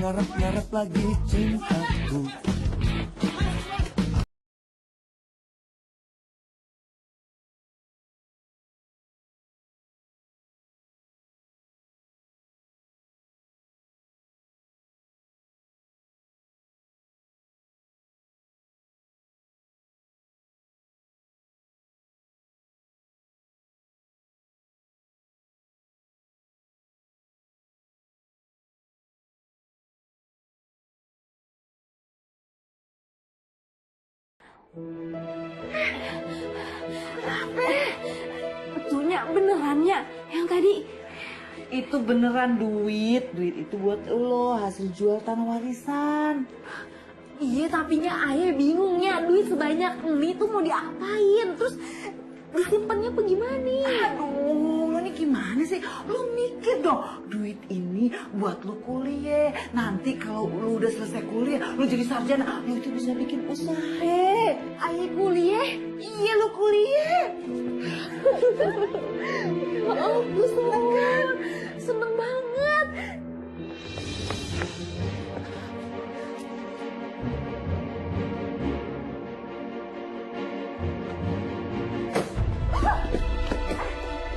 ngarep-ngarep lagi cintaku. Kenapa? Itunya benerannya yang tadi. Itu beneran duit itu buat lo hasil jual tanah warisan. Iya, tapinya ayah bingungnya duit sebanyak ini tuh mau diapain? Terus disimpannya apa gimana? Aduh, lo ini gimana sih? Lo mikir dong, duit ini buat lo kuliah. Nanti kalau lo udah selesai kuliah, lo jadi sarjana, lo itu bisa bikin usaha. Ayah kuliah? Iya, lo kuliah. Oh, gue seneng banget.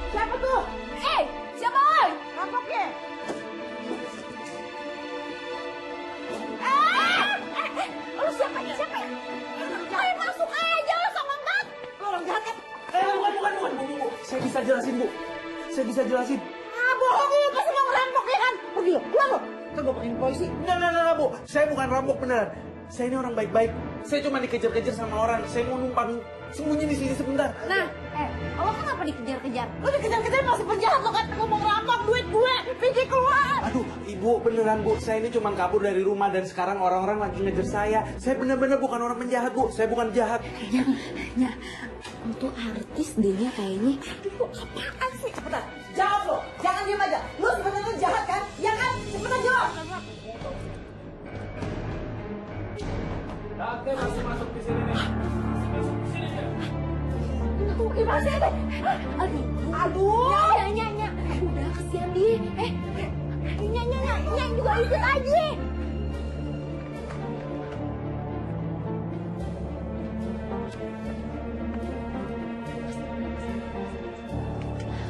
Siapa tuh? Siapa oi? Rampoknya? Lu siapa? Ayo masuk aja lu sama Mat. Lo orang jahat kan? Bukan, Bu. Saya bisa jelasin, Bu. Saya bisa jelasin. Bohong lu, pasti mau ngerampok ya kan? Pergi lo, keluar lo. Kan gue panggil polisi. Enggak, Bu. Saya bukan rampok beneran. Saya ini orang baik-baik. Saya cuma dikejar-kejar sama orang. Saya mau numpang sembunyi di sini sebentar. Nah, lo kenapa dikejar-kejar? Lo dikejar-kejar masih penjahat lo kan? Lo mau ngerampok duit gue. Pergi keluar. Aduh, Ibu, beneran, Bu. Saya ini cuma kabur dari rumah dan sekarang orang-orang lagi ngejar saya. Saya bener-bener bukan orang penjahat, Bu. Saya bukan jahat. Ya, untuk artis dehnya kayaknya. Aduh, apaan sih? Cepetan, jawab lo. Jangan diam aja. Lo sebenarnya jahat kan? Ya kan? Cepetan jawab. Oke, masuk di sini nih. Tuh, gimana sih? Aduh. Nya. Udah kesian dia. Nya juga ikut aja.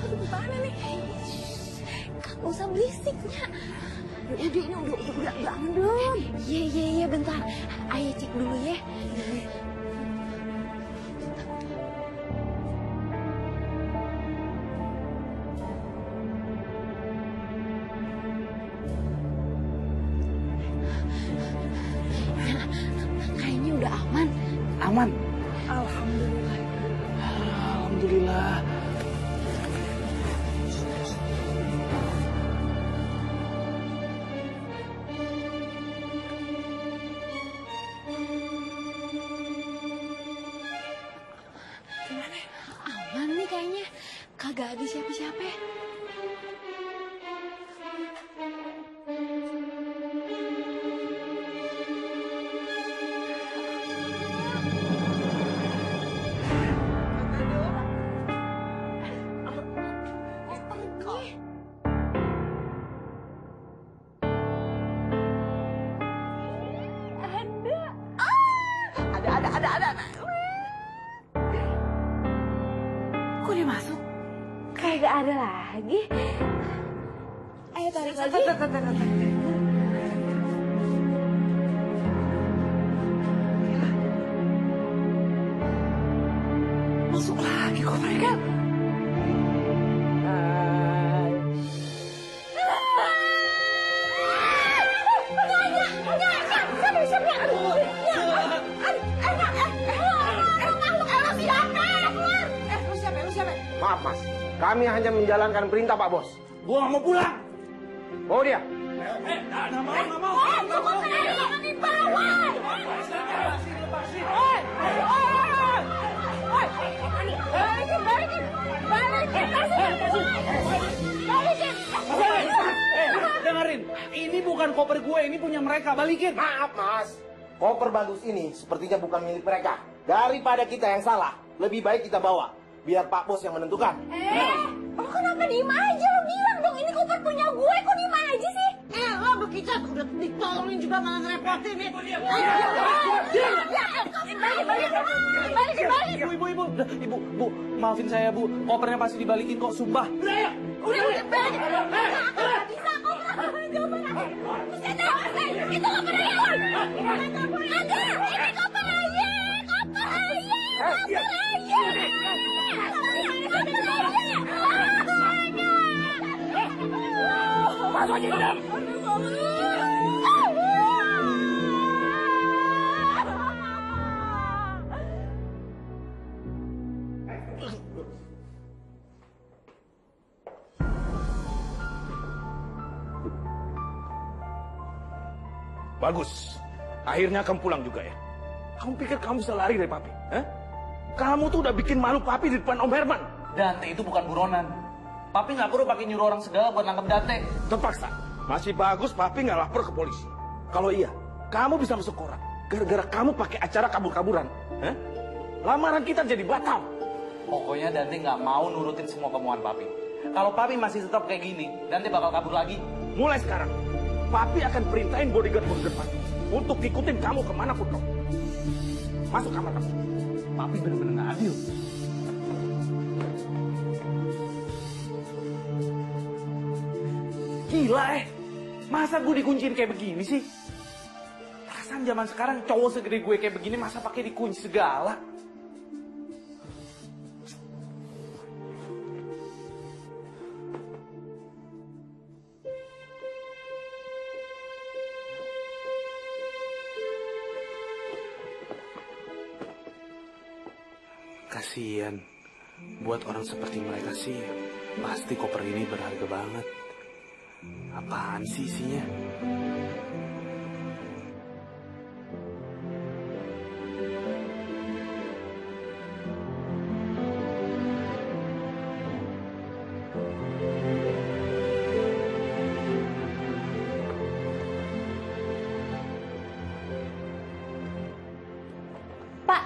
Aduh, gimana nih? Gak usah berisiknya. Udah, ini udah aman belum? Iya, bentar. Ayo cek dulu ya. Kayaknya udah aman. Aman. Alhamdulillah. Alhamdulillah. Aman nih kayaknya. Kagak ada siapa-siapa. Ada. Kok dia masuk? Kagak ada lagi. Ayo tarik lagi. Masuk lagi kok mereka. Maaf mas, kami hanya menjalankan perintah Pak Bos. Gua nggak mau pulang. Bawa dia. Nggak mau. Dengerin, ini bukan koper gue, ini punya mereka, balikin. Maaf mas, koper bagus ini sepertinya bukan milik mereka. Daripada kita yang salah, lebih baik kita bawa. Biar Pak Bos yang menentukan. Lo kenapa diem aja? Lo bilang dong ini koper punya gue, kok diem aja sih? Lo bekicot udah ditolongin juga malah ngerepotin nih. Ibu, Bu, maafin saya, Bu. Kopernya pasti dibalikin kok, sumpah. Udah, balik. Bisa kok. Itu koper ayah. Ada, ini koper ayah. Koper ayah. Masuk aja dalam. Bagus. Akhirnya kamu pulang juga ya. Kamu pikir kamu bisa lari dari papi? Eh? Kamu tuh udah bikin malu papi di depan Om Herman. Dante itu bukan buronan. Papi nggak perlu pakai nyuruh orang segala buat nangkep Dante. Terpaksa. Masih bagus papi nggak lapor ke polisi. Kalau iya, kamu bisa masuk koran. Gara-gara kamu pakai acara kabur-kaburan. Eh? Lamaran kita jadi batal. Pokoknya Dante nggak mau nurutin semua kemauan papi. Kalau papi masih tetap kayak gini, Dante bakal kabur lagi. Mulai sekarang, papi akan perintahin bodyguard-bodyguard papi untuk ikutin kamu kemanapun kamu. Masuk kamar kamu. Papi bener-bener nggak adil. Gila masa gue dikunciin kayak begini sih? Perasaan zaman sekarang cowok segede gue kayak begini masa pakai dikunci segala? Kasian, buat orang seperti mereka sih, pasti koper ini berharga banget. Apaan sih isinya? Pak,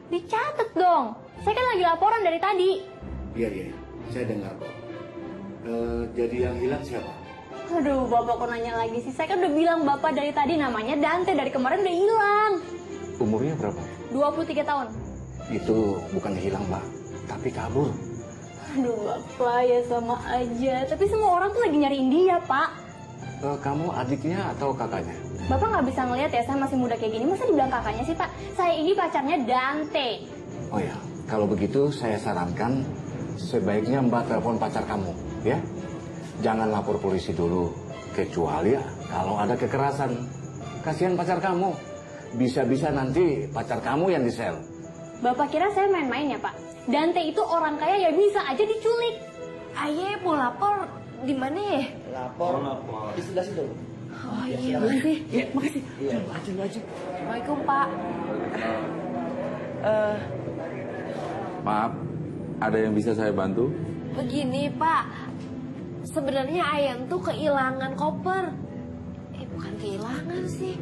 dicatat dong. Saya kan lagi laporan dari tadi. Iya, saya dengar kok. Jadi yang hilang siapa? Aduh, Bapak kok nanya lagi sih? Saya kan udah bilang Bapak dari tadi namanya Dante, dari kemarin udah hilang. Umurnya berapa? 23 tahun. Itu bukan hilang, Mbak, tapi kabur. Aduh, Bapak ya sama aja. Tapi semua orang tuh lagi nyariin dia, Pak. Kamu adiknya atau kakaknya? Bapak nggak bisa ngeliat ya, saya masih muda kayak gini. Masa dibilang kakaknya sih, Pak? Saya ini pacarnya Dante. Oh ya, kalau begitu saya sarankan sebaiknya Mbak telepon pacar kamu, ya. Jangan lapor polisi dulu, kecuali ya kalau ada kekerasan. Kasihan pacar kamu. Bisa-bisa nanti pacar kamu yang disel. Bapak kira saya main-main ya, Pak? Dante itu orang kaya ya bisa aja diculik. Aye mau lapor di mana ya? Lapor di sebelah situ. Oh iya, makasih. Ya, makasih. Iya. Lu aja. Assalamualaikum, Pak. Maaf, ada yang bisa saya bantu? Begini, Pak. Sebenarnya Ayan tuh kehilangan koper. Bukan kehilangan sih.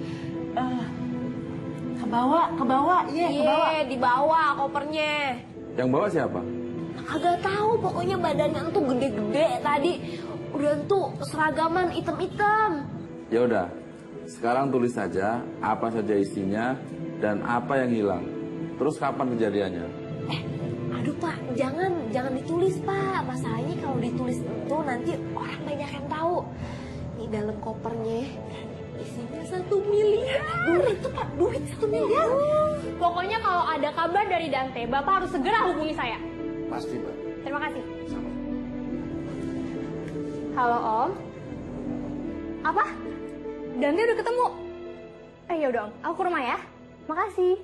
Kebawa, iya, kebawa. Iya, dibawa kopernya. Yang bawa siapa? Agak tahu, pokoknya badannya tuh gede-gede tadi. Udah tuh seragaman hitam-hitam. Ya udah, sekarang tulis saja apa saja isinya dan apa yang hilang. Terus kapan kejadiannya? Aduh Pak, jangan ditulis Pak. Masalahnya kalau ditulis itu nanti orang banyak yang tahu. Ini dalam kopernya isinya 1 miliar. Duit tuh Pak, duit 1 miliar. Pokoknya kalau ada kabar dari Dante, Bapak harus segera hubungi saya. Pasti, Mbak. Terima kasih. Halo Om. Apa? Dante udah ketemu? Ya udah Om, aku ke rumah ya. Makasih.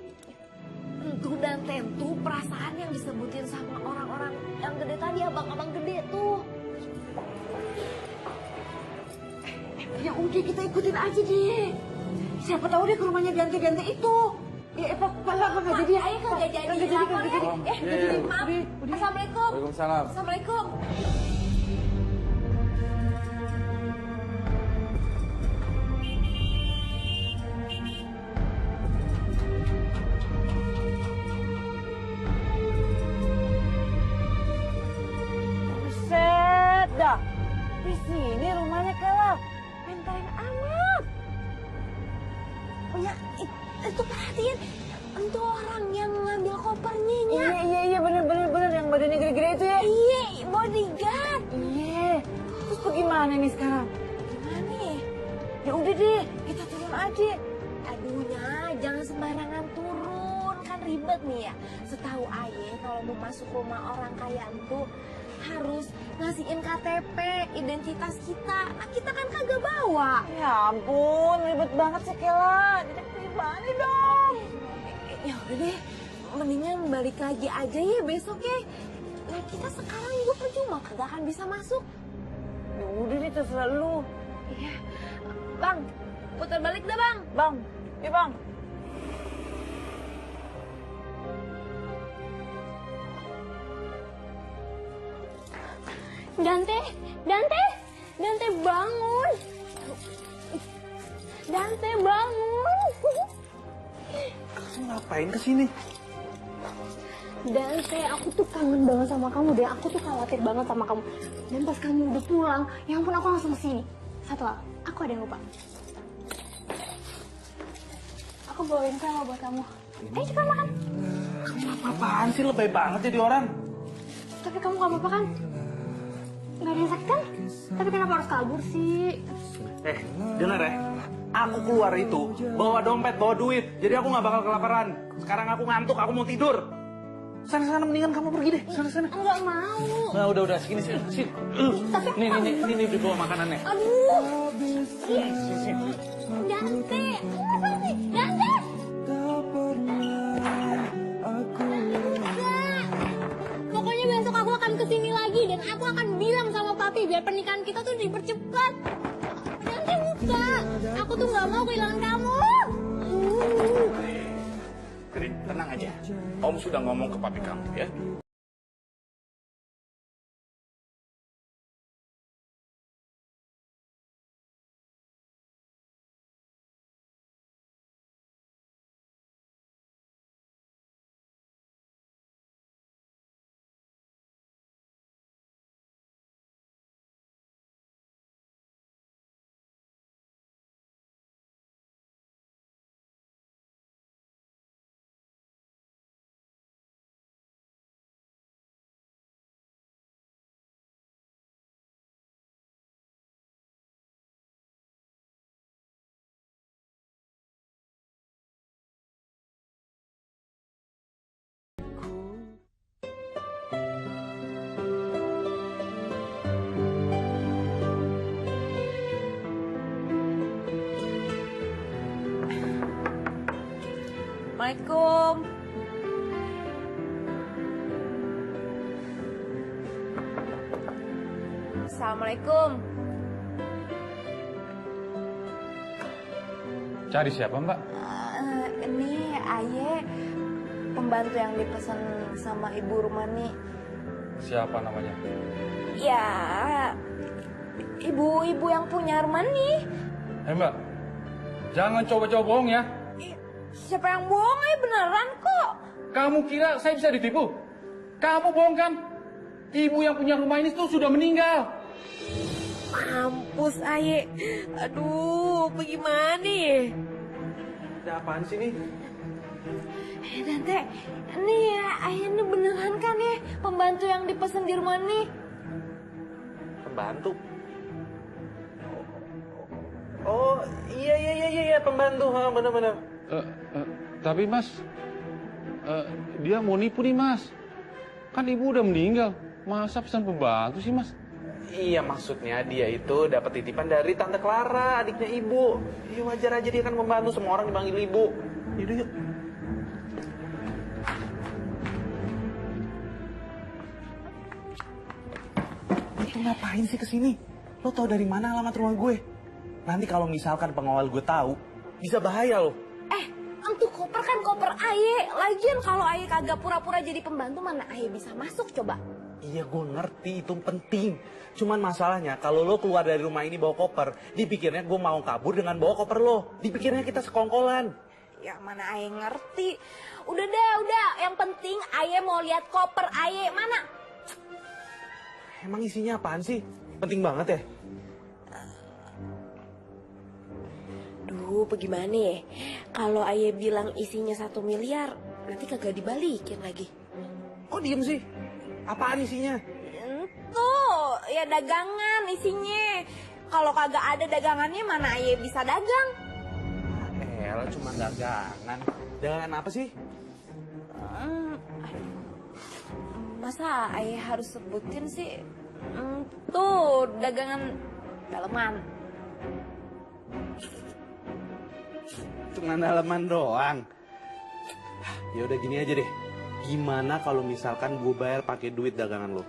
Tuh Dante tuh perasaan yang disebutin sama orang-orang yang gede tadi, abang-abang gede tuh. Ya udah kita ikutin aja deh. Siapa tahu dia ke rumahnya Dante itu. Ya apa nggak jadi ya? Ayo kagak jadi. Lapor ya. Nggak jadi. Maaf. Assalamualaikum. Waalaikumsalam. Assalamualaikum. Buset dah. Di sini rumahnya kelap. Pengen Ya, itu perhatiin. Itu orang yang ngambil kopernya, Nya. Iya, bener yang badannya gede-gede itu ya. Iya, bodyguard. Iya. Terus bagaimana nih sekarang? Gimana ya? Ya udah deh, kita turun aja. Aduh, Nya, jangan sembarangan turun. Kan ribet nih ya. Setahu Aye, kalau mau masuk rumah orang kaya itu harus ngasihin KTP, identitas kita. Nah, kita kan kagak bawa. Ya ampun, ribet banget sih Kela. Jadi gimana dong? Ya udah deh, mendingan balik lagi aja ya besok ya. Nah, kita sekarang juga percuma, kagak akan bisa masuk. Ya udah nih, terserah lu. Iya, Bang, putar balik dah Bang. Bang, iya Bang. Dante bangun. Dante bangun. Kamu ngapain kesini? Dante, aku tuh kangen banget sama kamu deh. Aku tuh khawatir banget sama kamu. Dan pas kamu udah pulang, ya ampun aku langsung kesini. Satu hal, aku ada yang lupa. Aku bawain kado buat kamu. Ayo cepat makan. Kamu apa-apaan sih, lebay banget jadi orang. Tapi kamu gak apa-apa kan? Gak ada yang sakit kan? Tapi kenapa harus kabur sih? Dengar ya. Aku keluar itu, bawa dompet, bawa duit. Jadi aku gak bakal kelaparan. Sekarang aku ngantuk, aku mau tidur. Sana mendingan kamu pergi deh. Sana. Enggak mau. Nah, udah sini. Nih dibawa makanannya. Aduh. Sini. Dante. Apa sih? Dante. Pokoknya besok aku akan kesini lagi dan aku akan bilang sama papi biar pernikahan kita tuh dipercepat. Dante buka. Aku tuh nggak mau kehilangan kamu. Kering, tenang aja. Om sudah ngomong ke papi kamu ya. Assalamualaikum. Assalamualaikum. Cari siapa, Mbak? Ini Aye, pembantu yang dipesan sama Ibu Rumani. Siapa namanya? Ya, ibu-ibu yang punya Rumani. Mbak, jangan coba-coba bohong ya. Siapa yang bohong? Beneran kok. Kamu kira saya bisa ditipu? Kamu bohong kan? Ibu yang punya rumah ini tuh sudah meninggal. Mampus Aye. Aduh, bagaimana ya? Ada apaan sih nih? Tante, nih ya, Aye ini beneran kan ya pembantu yang dipesan di rumah nih? Pembantu? Oh, iya, pembantu. Bener. Tapi Mas, dia mau nipu nih Mas. Kan ibu udah meninggal. Masa pesan pembantu sih Mas? Iya, maksudnya dia itu dapat titipan dari Tante Clara, adiknya ibu. Ya wajar aja dia kan membantu, semua orang dipanggil ibu. Yaudah yuk. Lo tuh ngapain sih kesini? Lo tau dari mana alamat rumah gue? Nanti kalau misalkan pengawal gue tahu, bisa bahaya loh. Untuk koper kan koper Aye. Lagian kalau Aye kagak pura-pura jadi pembantu, mana Aye bisa masuk coba? Iya, gue ngerti itu penting. Cuman masalahnya kalau lo keluar dari rumah ini bawa koper, dipikirnya gue mau kabur dengan bawa koper lo. Dipikirnya kita sekongkolan. Ya mana Aye ngerti. Udah. Yang penting Aye mau lihat koper Aye mana? Emang isinya apaan sih? Penting banget ya? Aduh, bagaimana ya? Kalau ayah bilang isinya 1 miliar, nanti kagak dibalikin lagi. Kok diem sih? Apaan isinya? Tuh, ya dagangan isinya. Kalau kagak ada dagangannya, mana ayah bisa dagang? Elah, cuma dagangan. Dagangan apa sih? Masa ayah harus sebutin sih? Tuh, dagangan daleman. Cuma dalaman doang. Ya udah gini aja deh. Gimana kalau misalkan gue bayar pakai duit dagangan lo?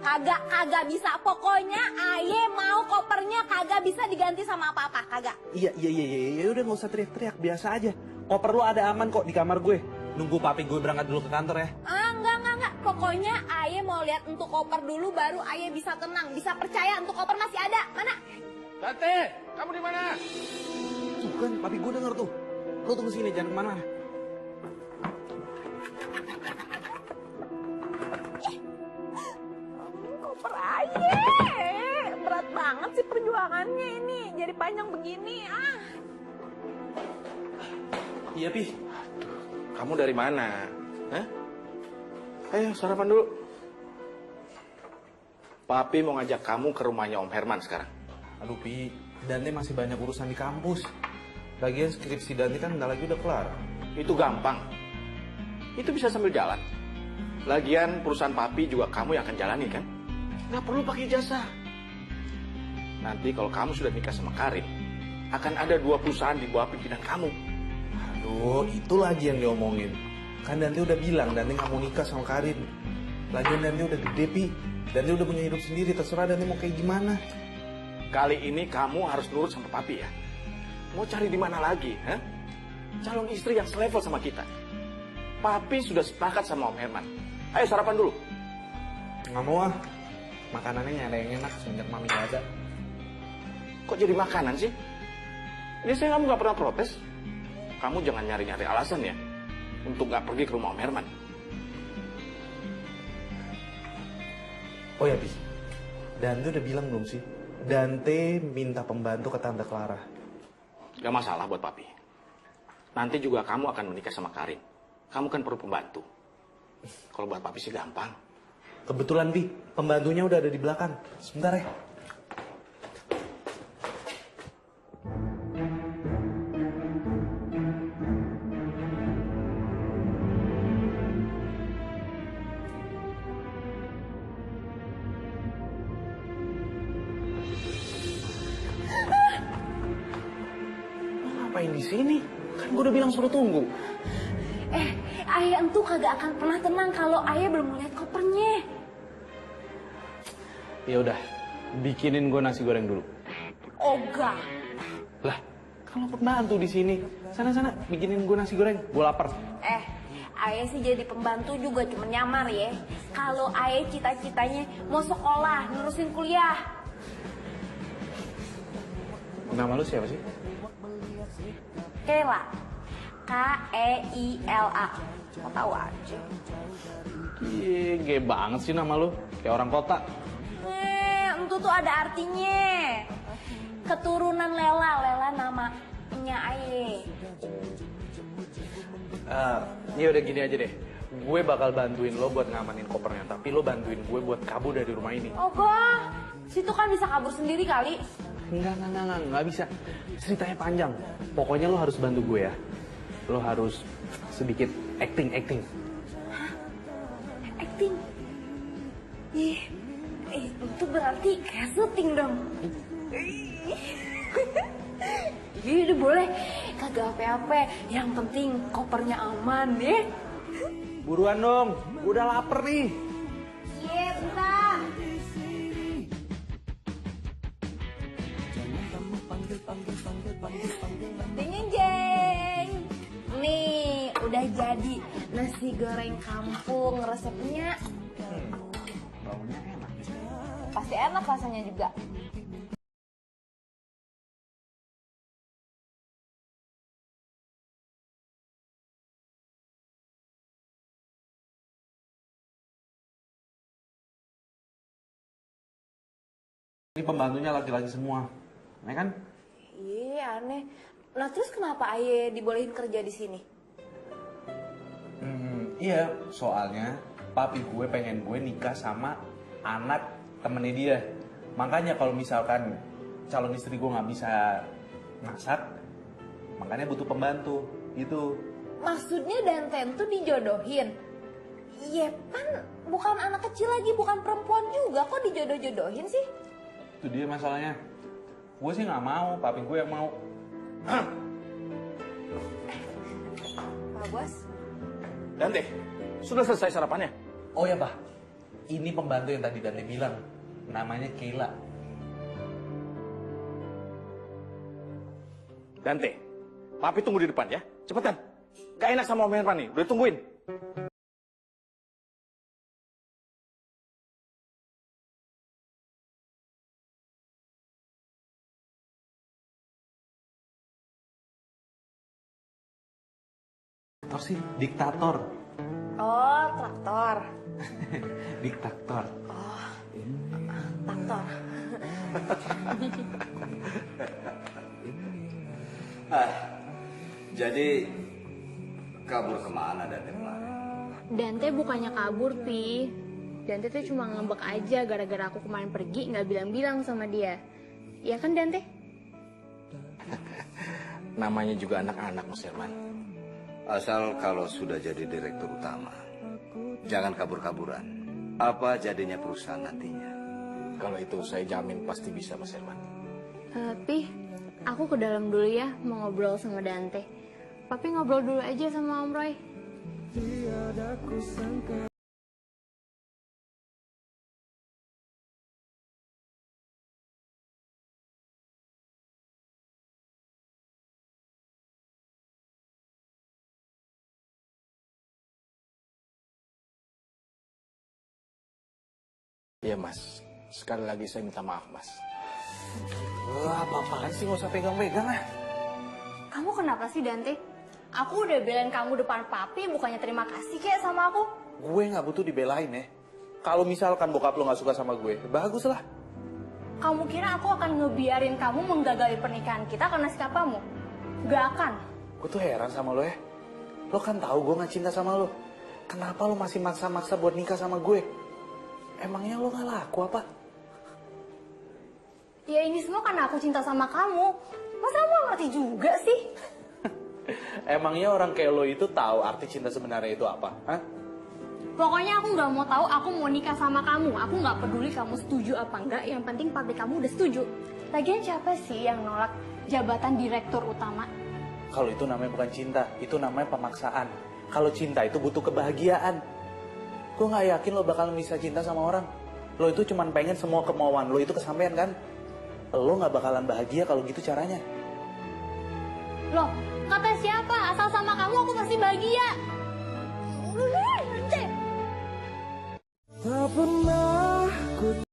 Kagak bisa. Pokoknya ayah mau kopernya kagak bisa diganti sama apa-apa, kagak. Iya. Ya udah nggak usah teriak-teriak, biasa aja. Koper lo ada aman kok di kamar gue. Nunggu papi gue berangkat dulu ke kantor ya. Enggak. Pokoknya ayah mau lihat untuk koper dulu baru ayah bisa tenang, bisa percaya untuk koper masih ada. Mana? Tante, kamu di mana? Tuh kan, papi gue denger tuh. Lo tunggu sini, jangan kemana. Koper ayah. Berat banget sih perjuangannya ini. Jadi panjang begini. Iya, Pi. Kamu dari mana? Hah? Ayo sarapan dulu. Papi mau ngajak kamu ke rumahnya Om Herman sekarang. Aduh, Pi. Dante masih banyak urusan di kampus. Lagian skripsi Dante kan bentar lagi udah kelar. Itu gampang. Itu bisa sambil jalan. Lagian perusahaan papi juga kamu yang akan jalani kan? Nggak perlu pakai jasa. Nanti kalau kamu sudah nikah sama Karin, akan ada 2 perusahaan di bawah pimpinan kamu. Aduh, itu lagi yang diomongin. Kan Dante udah bilang Dante nggak mau nikah sama Karin. Lagian Dante udah gede, Pi. Dante udah punya hidup sendiri, terserah Dante mau kayak gimana. Kali ini kamu harus nurut sama papi ya. Mau cari di mana lagi, ha? Calon istri yang selevel sama kita. Papi sudah sepakat sama Om Herman. Ayo sarapan dulu. Nggak mau ah. Makanannya nyari yang enak semenjak mami gak ada. Kok jadi makanan sih? Ini saya kamu nggak pernah protes. Kamu jangan nyari-nyari alasan ya untuk nggak pergi ke rumah Om Herman. Oh ya, Pi. Dante udah bilang belum sih? Dante minta pembantu ke Tante Clara. Gak masalah buat papi. Nanti juga kamu akan menikah sama Karin. Kamu kan perlu pembantu. Kalau buat papi sih gampang. Kebetulan, Pi. Pembantunya udah ada di belakang. Sebentar ya. Ngapain di sini? Kan gue udah bilang suruh tunggu. Ayah entu kagak akan pernah tenang kalau ayah belum melihat kopernya. Ya udah, bikinin gue nasi goreng dulu. Ogah. Lah, kalau pembantu di sini, sana bikinin gue nasi goreng. Gue lapar. Ayah sih jadi pembantu juga cuma nyamar ya. Kalau ayah cita-citanya mau sekolah, nerusin kuliah. Nama lu siapa sih? Keila. Keila. Mau tahu aja. Iya, gede banget sih nama lu. Kayak orang kota. Itu tuh ada artinya. Keturunan Lela namanya ayah. Ya udah gini aja deh. Gue bakal bantuin lo buat ngamanin kopernya, tapi lo bantuin gue buat kabur dari rumah ini. Ogah, situ kan bisa kabur sendiri kali. Enggak bisa. Ceritanya panjang. Pokoknya lo harus bantu gue ya. Lo harus sedikit acting. Acting? Itu berarti kayak syuting dong. Udah boleh, kagak apa-apa. Yang penting kopernya aman ya. Buruan dong, gue udah lapar nih. Iya, bentar. Dingin, Jeng. Nih, udah jadi nasi goreng kampung resepnya. Baunya enak. Pasti enak rasanya juga. Ini pembantunya laki-laki semua, ya kan? Iya, aneh. Nah terus kenapa Aye dibolehin kerja di sini? Iya, soalnya papi gue pengen gue nikah sama anak temennya dia. Makanya kalau misalkan calon istri gue nggak bisa masak, makanya butuh pembantu gitu. Maksudnya Danten tuh dijodohin? Iya kan bukan anak kecil lagi, bukan perempuan juga, kok dijodoh-jodohin sih? Itu dia masalahnya. Gue sih nggak mau, papi gue yang mau. Pak Bos? Dante, sudah selesai sarapannya? Oh ya, Pak. Ini pembantu yang tadi Dante bilang. Namanya Keila. Dante, papi tunggu di depan ya. Cepetan. Gak enak sama Om Herman nih, udah tungguin. Apa sih? Diktator. Oh, traktor. Diktator. Traktor. Jadi kabur kemana Dante kemarin? Dante bukannya kabur, Pi. Dante tuh cuma ngambek aja gara-gara aku kemarin pergi nggak bilang-bilang sama dia. Ya kan, Dante? Namanya juga anak-anak, Mas Herman. Asal kalau sudah jadi direktur utama, jangan kabur-kaburan. Apa jadinya perusahaan nantinya? Kalau itu saya jamin pasti bisa, Mas Herman. Pi, aku ke dalam dulu ya, mau ngobrol sama Dante. Papi ngobrol dulu aja sama Om Roy. Iya, Mas. Sekali lagi saya minta maaf, Mas. Wah, apa-apaan sih nggak usah pegang-pegang ah. Kamu kenapa sih, Dante? Aku udah belain kamu depan papi, bukannya terima kasih kayak sama aku. Gue nggak butuh dibelain ya. Kalau misalkan bokap lo nggak suka sama gue, bagus lah. Kamu kira aku akan ngebiarin kamu menggagali pernikahan kita karena sikap kamu? Gak akan. Gue tuh heran sama lo ya. Lo kan tahu gue nggak cinta sama lo. Kenapa lo masih maksa-maksa buat nikah sama gue? Emangnya lo nggak laku apa? Ya ini semua karena aku cinta sama kamu. Masa kamu gak ngerti juga sih? Emangnya orang kayak lo itu tahu arti cinta sebenarnya itu apa? Hah? Pokoknya aku nggak mau tahu aku mau nikah sama kamu. Aku nggak peduli kamu setuju apa enggak. Yang penting papi kamu udah setuju. Lagian siapa sih yang nolak jabatan direktur utama? Kalau itu namanya bukan cinta, itu namanya pemaksaan. Kalau cinta itu butuh kebahagiaan. Gue nggak yakin lo bakal bisa cinta sama orang. Lo itu cuma pengen semua kemauan lo itu kesampaian kan? Lo nggak bakalan bahagia kalau gitu caranya. Loh, kata siapa? Asal sama kamu aku pasti bahagia. Nanti. Tak pernah ku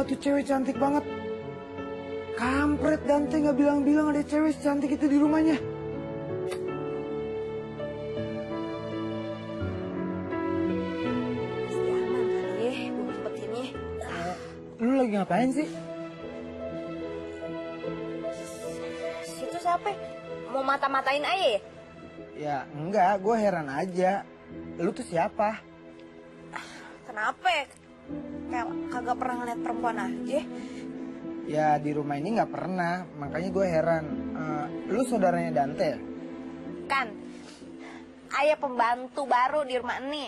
Wah, tuh cewek cantik banget. Kampret Dante nggak bilang-bilang ada cewek cantik itu di rumahnya. Pasti aman kali ya, gue ngumpetinnya. Lu lagi ngapain sih? Situ siapa? Mau mata-matain aja ya? Ya enggak, gue heran aja. Lu tuh siapa? Kenapa? Kayak kagak pernah ngeliat perempuan aja. Ya di rumah ini nggak pernah, makanya gue heran. Lu saudaranya Dante ya? Kan, ayah pembantu baru di rumah ini.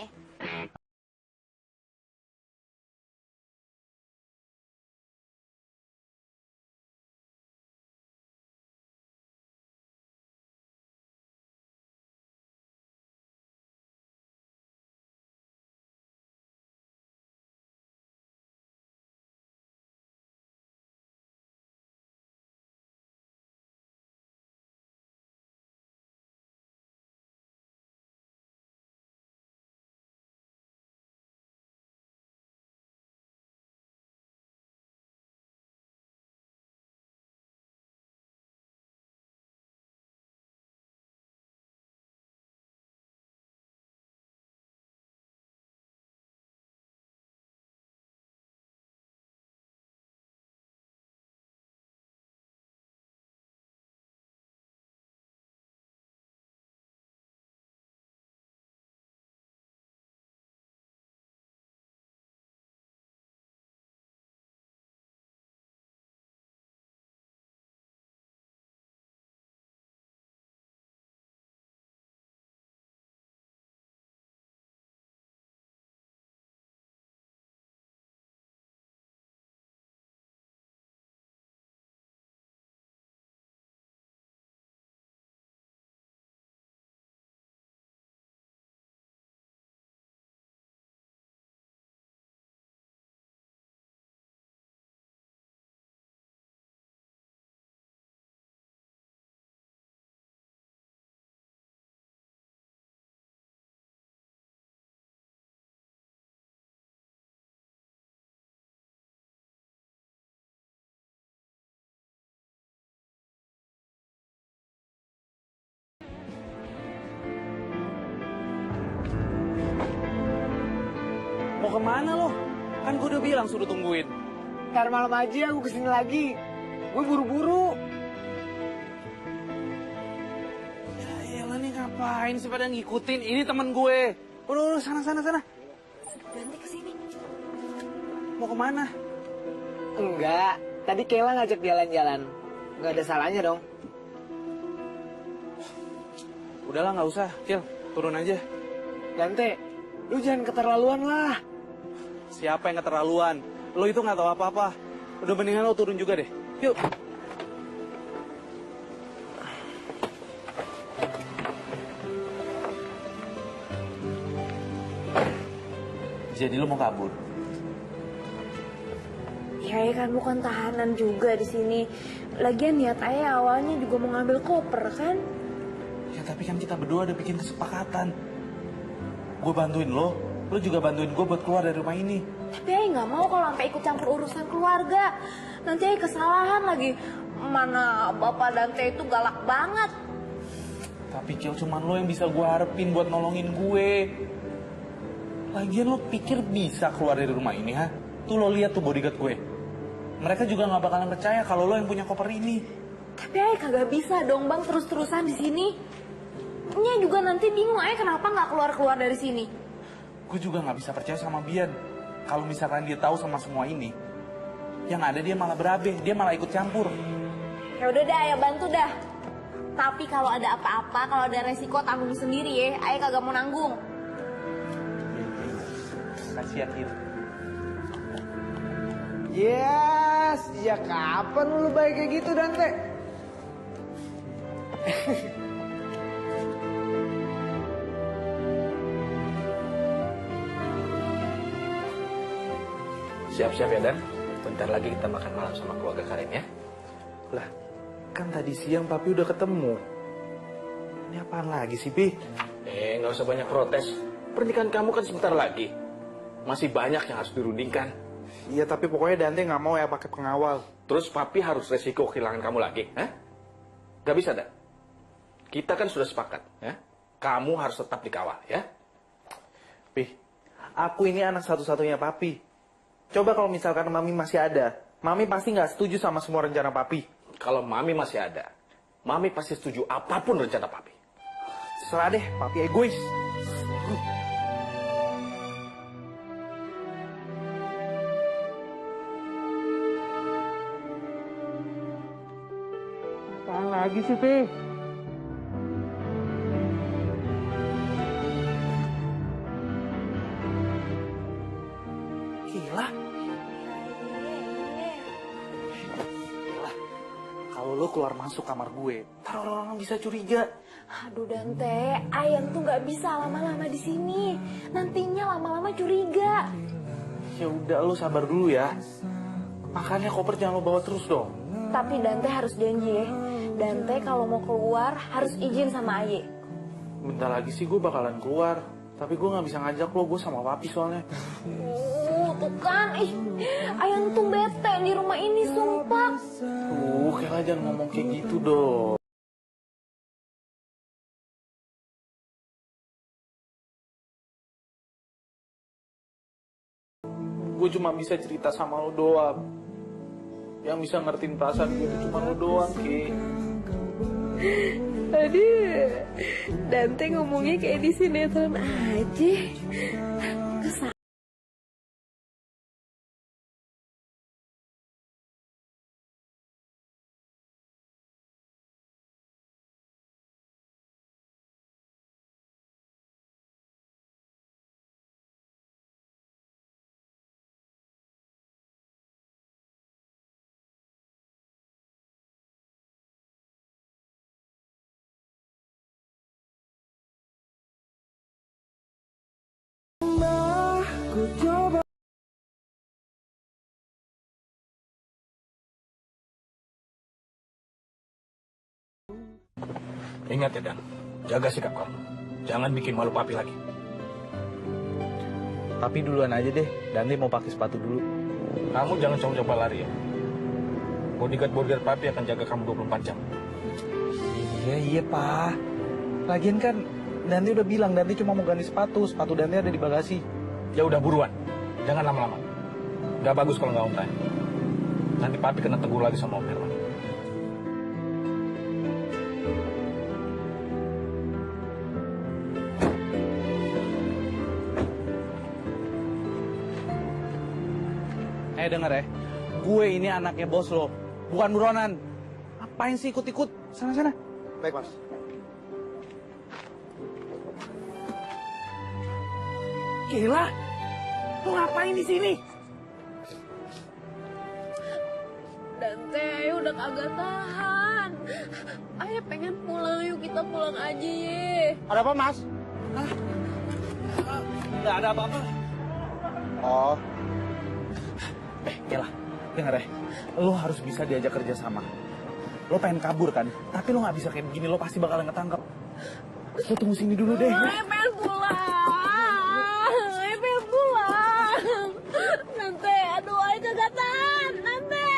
Mau kemana lo? Kan gue udah bilang suruh tungguin. Ntar malam aja aku kesini lagi. Gue buru-buru. Ya elah nih ngapain sih pada ngikutin? Ini temen gue. Udah, sana. Nanti kesini. Mau kemana? Enggak, tadi Kayla ngajak jalan-jalan. Nggak ada salahnya dong. Udahlah nggak usah, Cil. Turun aja. Dante, lu jangan keterlaluan lah. Siapa yang keterlaluan? Lo itu nggak tahu apa-apa. Udah mendingan lo turun juga deh. Yuk. Jadi lo mau kabur? Ya kan bukan tahanan juga di sini. Lagian niat ayah awalnya juga mau ngambil koper kan? Ya tapi kan kita berdua udah bikin kesepakatan. Gue bantuin lo juga bantuin gue buat keluar dari rumah ini. Tapi ayah nggak mau kalau sampai ikut campur urusan keluarga. Nanti ayah kesalahan lagi. Mana Bapak Dante itu galak banget. Tapi Cil, cuman lo yang bisa gue harapin buat nolongin gue. Lagian lo pikir bisa keluar dari rumah ini, ha? Tuh lo lihat tuh bodyguard gue. Mereka juga nggak bakalan percaya kalau lo yang punya koper ini. Tapi ayah kagak bisa dong bang terus-terusan di sini. Nya juga nanti bingung ayah kenapa nggak keluar-keluar dari sini. Gue juga nggak bisa percaya sama Bian. Kalau misalkan dia tahu sama semua ini, yang ada dia malah berabe, dia malah ikut campur. Ya udah dah, ayah bantu dah. Tapi kalau ada apa-apa, kalau ada resiko tanggung sendiri ya. Ayah kagak mau nanggung. Kasihan itu. Yes, ya kapan lu baik kayak gitu Dante? Siap-siap ya, Dan. Bentar lagi kita makan malam sama keluarga Karim ya. Lah, kan tadi siang papi udah ketemu. Ini apaan lagi sih, Pi? Nggak usah banyak protes. Pernikahan kamu kan sebentar lagi. Masih banyak yang harus dirundingkan. Iya, tapi pokoknya Dante nggak mau ya pakai pengawal. Terus papi harus resiko kehilangan kamu lagi, eh? Gak bisa, Dan. Kita kan sudah sepakat, ya? Kamu harus tetap dikawal, ya? Pi, aku ini anak satu-satunya papi. Coba kalau misalkan Mami masih ada, Mami pasti nggak setuju sama semua rencana papi. Kalau Mami masih ada, Mami pasti setuju apapun rencana papi. Serah deh, papi egois. Apaan lagi sih, Pi? Gila. Gila. Kalau lo keluar masuk kamar gue, ntar orang-orang bisa curiga. Aduh Dante, ayam tuh nggak bisa lama-lama di sini. Nantinya lama-lama curiga. Ya udah, lo sabar dulu ya. Makanya koper jangan lo bawa terus dong. Tapi Dante harus janji ya. Dante kalau mau keluar harus izin sama Aye. Bentar lagi sih gue bakalan keluar. Tapi gue nggak bisa ngajak lo, gue sama papi soalnya. Tuh kan, ayam tuh bete di rumah ini, sumpah. Kayla jangan ngomong kayak gitu dong. Gue cuma bisa cerita sama lo doang. Yang bisa ngertiin perasaan gue itu cuma lo doang, Ki. Aduh, Dante ngomongnya kayak di sinetron aja. Kesal. Ingat ya, Dan. Jaga sikap kamu. Jangan bikin malu papi lagi. Tapi duluan aja deh, Dante mau pakai sepatu dulu. Kamu jangan coba-coba lari ya. Bodyguard papi akan jaga kamu 24 jam. Iya, Pak. Lagian kan Dante udah bilang Dante cuma mau ganti sepatu. Sepatu Dante ada di bagasi. Ya udah buruan. Jangan lama-lama. Gak bagus kalau nggak on time. Nanti papi kena tegur lagi sama Om Herman. Denger ya, gue ini anaknya bos lo, bukan buronan. Apain sih ikut-ikut? Sana-sana. Baik, Mas. Gila, lo ngapain di sini? Dante, ayo udah kagak tahan. Ayo pengen pulang, yuk kita pulang aja ye. Ada apa, Mas? Nggak ada apa-apa. Oh, Gila, denger ya, lo harus bisa diajak kerja sama. Lo pengen kabur kan, tapi lo nggak bisa kayak begini, lo pasti bakalan ketangkep. Lo tunggu sini dulu deh. Ayo pengen pulang. Ayo pengen pulang. Dante, aduh ayo kagak tahan. Dante.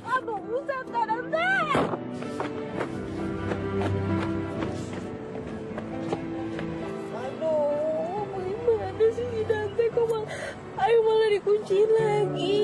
Aduh buset dah Dante. Aduh, gimana sih si Dante kok ayo malah dikunci lagi.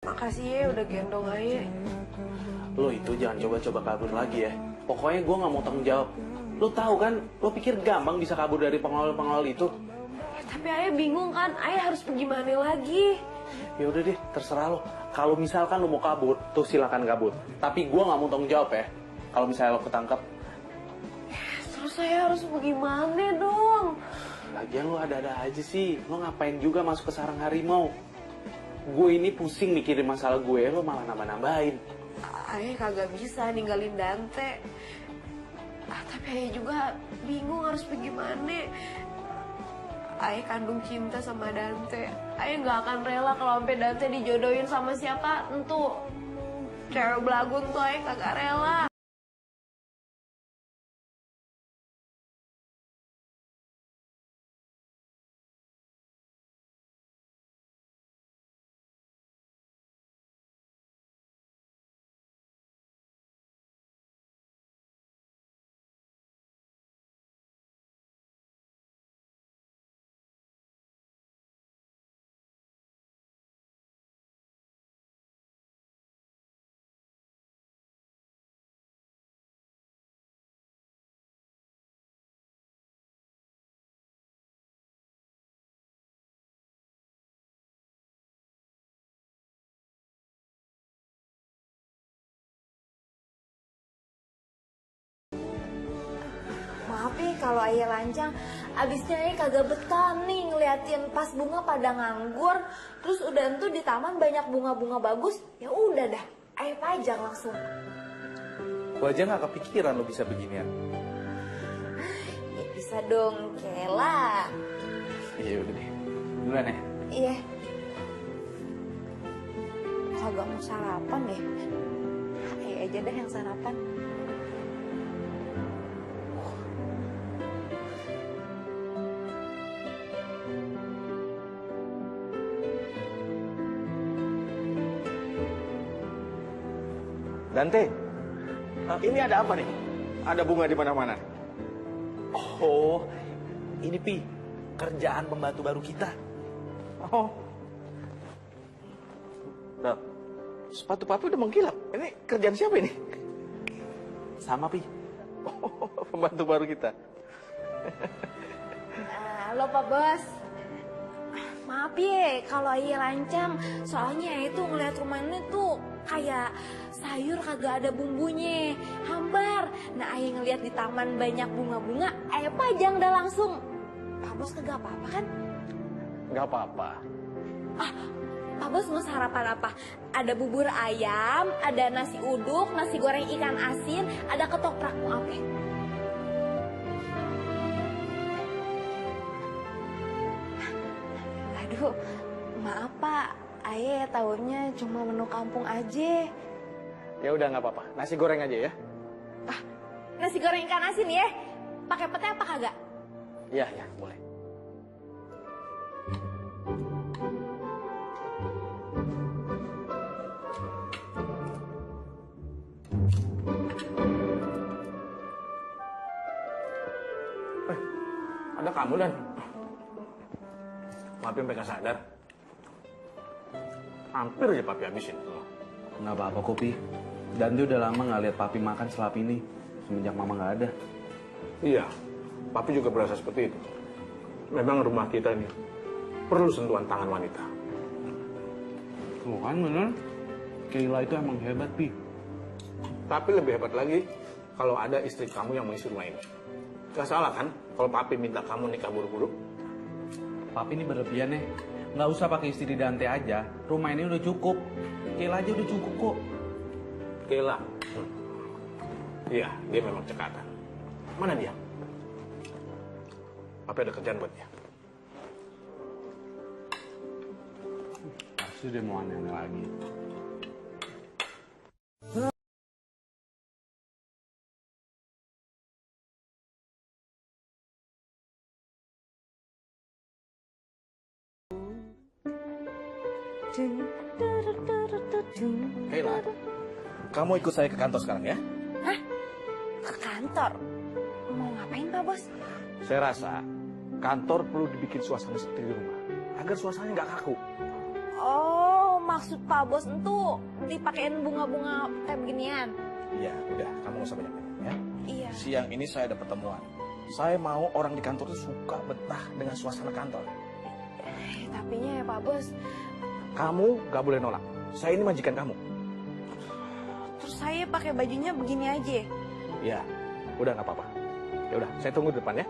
Makasih ya udah gendong Aye. Lo itu jangan coba-coba kabur lagi ya. Pokoknya gue nggak mau tanggung jawab. Lo tahu kan, lo pikir gampang bisa kabur dari pengawal-pengawal itu? Tapi Aye bingung kan, Aye harus pergi mana lagi? Ya udah deh, terserah lo. Kalau misalkan lo mau kabur, tuh silakan kabur. Tapi gue nggak mau tanggung jawab ya. Kalau misalnya lo ketangkep. Terus saya harus bagaimana dong? Lagian lo ada-ada aja sih. Lo ngapain juga masuk ke sarang harimau? Gue ini pusing mikirin masalah gue, lo malah nambah-nambahin. Ayah kagak bisa ninggalin Dante. Tapi Ayah juga bingung harus pergi mana. Ayah kandung cinta sama Dante. Ayah nggak akan rela kalau sampai Dante dijodohin sama siapa tentu. Cewek belagun tuh Ayah kagak rela. Maaf nih kalau Ayah lancang, abisnya Ayah kagak betah nih ngeliatin pas bunga pada nganggur. Terus udah entu di taman banyak bunga-bunga bagus, ya udah dah, Ayah pajang langsung. Gue aja nggak kepikiran lo bisa beginian. Ya bisa dong, Kela. Iya udah deh, duluan ya. Iya. Kagak mau sarapan deh. Ayah aja deh yang sarapan. Dante, ini ada apa nih? Ada bunga di mana-mana. Oh, ini Pi, kerjaan pembantu baru kita. Oh. Nah, sepatu papi udah mengkilap. Ini kerjaan siapa ini? Sama Pi. Oh, pembantu baru kita. Halo Pak Bos. Maaf ya kalau Ayah lancang, soalnya itu ngeliat rumah ini tuh kayak sayur kagak ada bumbunya, hambar. Nah Ayah ngeliat di taman banyak bunga-bunga, Ayah pajang dah langsung. Pak Bos kagak apa-apa kan? Gak apa-apa. Pak Bos mau sarapan apa? Ada bubur ayam, ada nasi uduk, nasi goreng ikan asin, ada ketoprak. Mau apa? Aduh, maaf Pak, Ayah taunya cuma menu kampung aja. Ya udah nggak apa-apa. Nasi goreng aja ya. Nasi goreng ikan asin ya? Pakai pete apa kagak? Iya, ya, boleh. Ada kamu, Dan. Papi sampai gak sadar. Hampir aja Papi habisin. Nggak apa-apa kok, Pi. Dan dia udah lama nggak lihat Papi makan selap ini. Semenjak Mama nggak ada. Iya, Papi juga berasa seperti itu. Memang rumah kita ini perlu sentuhan tangan wanita. Tuh kan bener. Keila itu emang hebat, Pi. Tapi lebih hebat lagi kalau ada istri kamu yang mengisi rumah ini. Gak salah kan kalau Papi minta kamu nikah buru-buru? Papi ini berlebihan ya. Nggak usah pakai istri Dante aja. Rumah ini udah cukup. Keila aja udah cukup kok. Keila? Iya, dia memang cekatan. Mana dia? Papi ada kerjaan buat dia. Pasti dia mau aneh-aneh lagi. Keila, kamu ikut saya ke kantor sekarang ya? Hah? Ke kantor? Mau ngapain Pak Bos? Saya rasa kantor perlu dibikin suasana seperti di rumah. Agar suasananya nggak kaku. Oh, maksudnya maksud Pak Bos itu dipakein bunga-bunga kayak beginian? Iya, udah, kamu gak usah banyak-banyak ya. Iya. Siang ini saya ada pertemuan. Saya mau orang di kantor itu suka betah dengan suasana kantor. Tapinya ya Pak Bos, Kamu gak boleh nolak. Saya ini majikan kamu. terus saya pakai bajunya begini aja. Iya, udah gak apa-apa. Ya udah, saya tunggu di depan ya.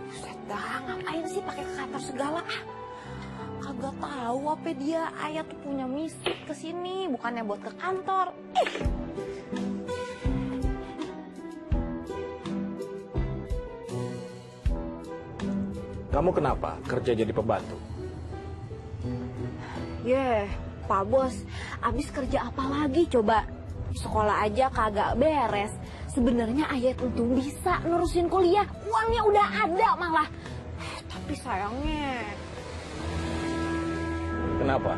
Buset dah, ngapain sih pakai ke kantor segala? Kagak tahu apa dia. Ayah tuh punya misi ke sini, bukannya buat ke kantor. Kamu kenapa kerja jadi pembantu? Pak Bos, abis kerja apa lagi coba? Sekolah aja kagak beres. Sebenarnya ayah tentu bisa nerusin kuliah, uangnya udah ada malah. Tapi sayangnya... Kenapa?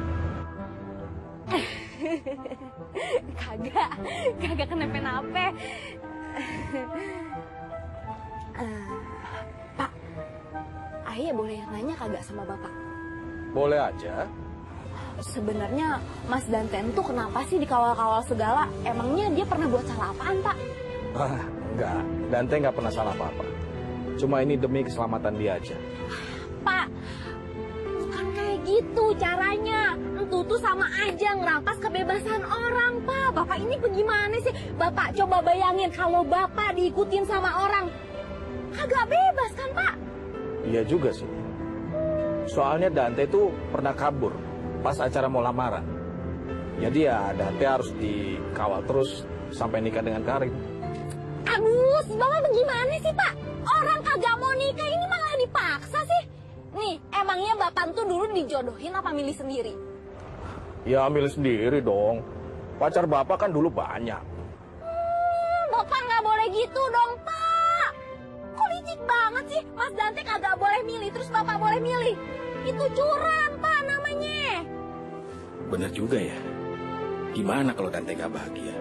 kagak kenapa-napa. Pak, ayah boleh nanya kagak sama Bapak? Boleh aja. Sebenarnya Mas Danten tuh kenapa sih dikawal-kawal segala? Emangnya dia pernah buat salah apaan, Pak? Enggak, Dante nggak pernah salah apa-apa. Cuma ini demi keselamatan dia aja. Pak, bukan kayak gitu caranya. Itu tuh sama aja ngerampas kebebasan orang, Pak. Bapak ini bagaimana sih? Bapak coba bayangin kalau Bapak diikutin sama orang. Kagak bebas kan, Pak? Iya juga sih. Soalnya Dante tuh pernah kabur pas acara mau lamaran. Jadi ya Dante harus dikawal terus sampai nikah dengan Karin. Aduh, si Bapak bagaimana sih, Pak? Orang kagak mau nikah ini malah dipaksa sih. Nih, emangnya Bapak tuh dulu dijodohin apa milih sendiri? Ya milih sendiri dong. Pacar Bapak kan dulu banyak. Bapak nggak boleh gitu dong, Pak. Kok licik banget sih? Mas Dante kagak boleh milih, terus Bapak boleh milih. Itu curang, Pak, namanya. Bener juga ya. Gimana kalau Dante gak bahagia?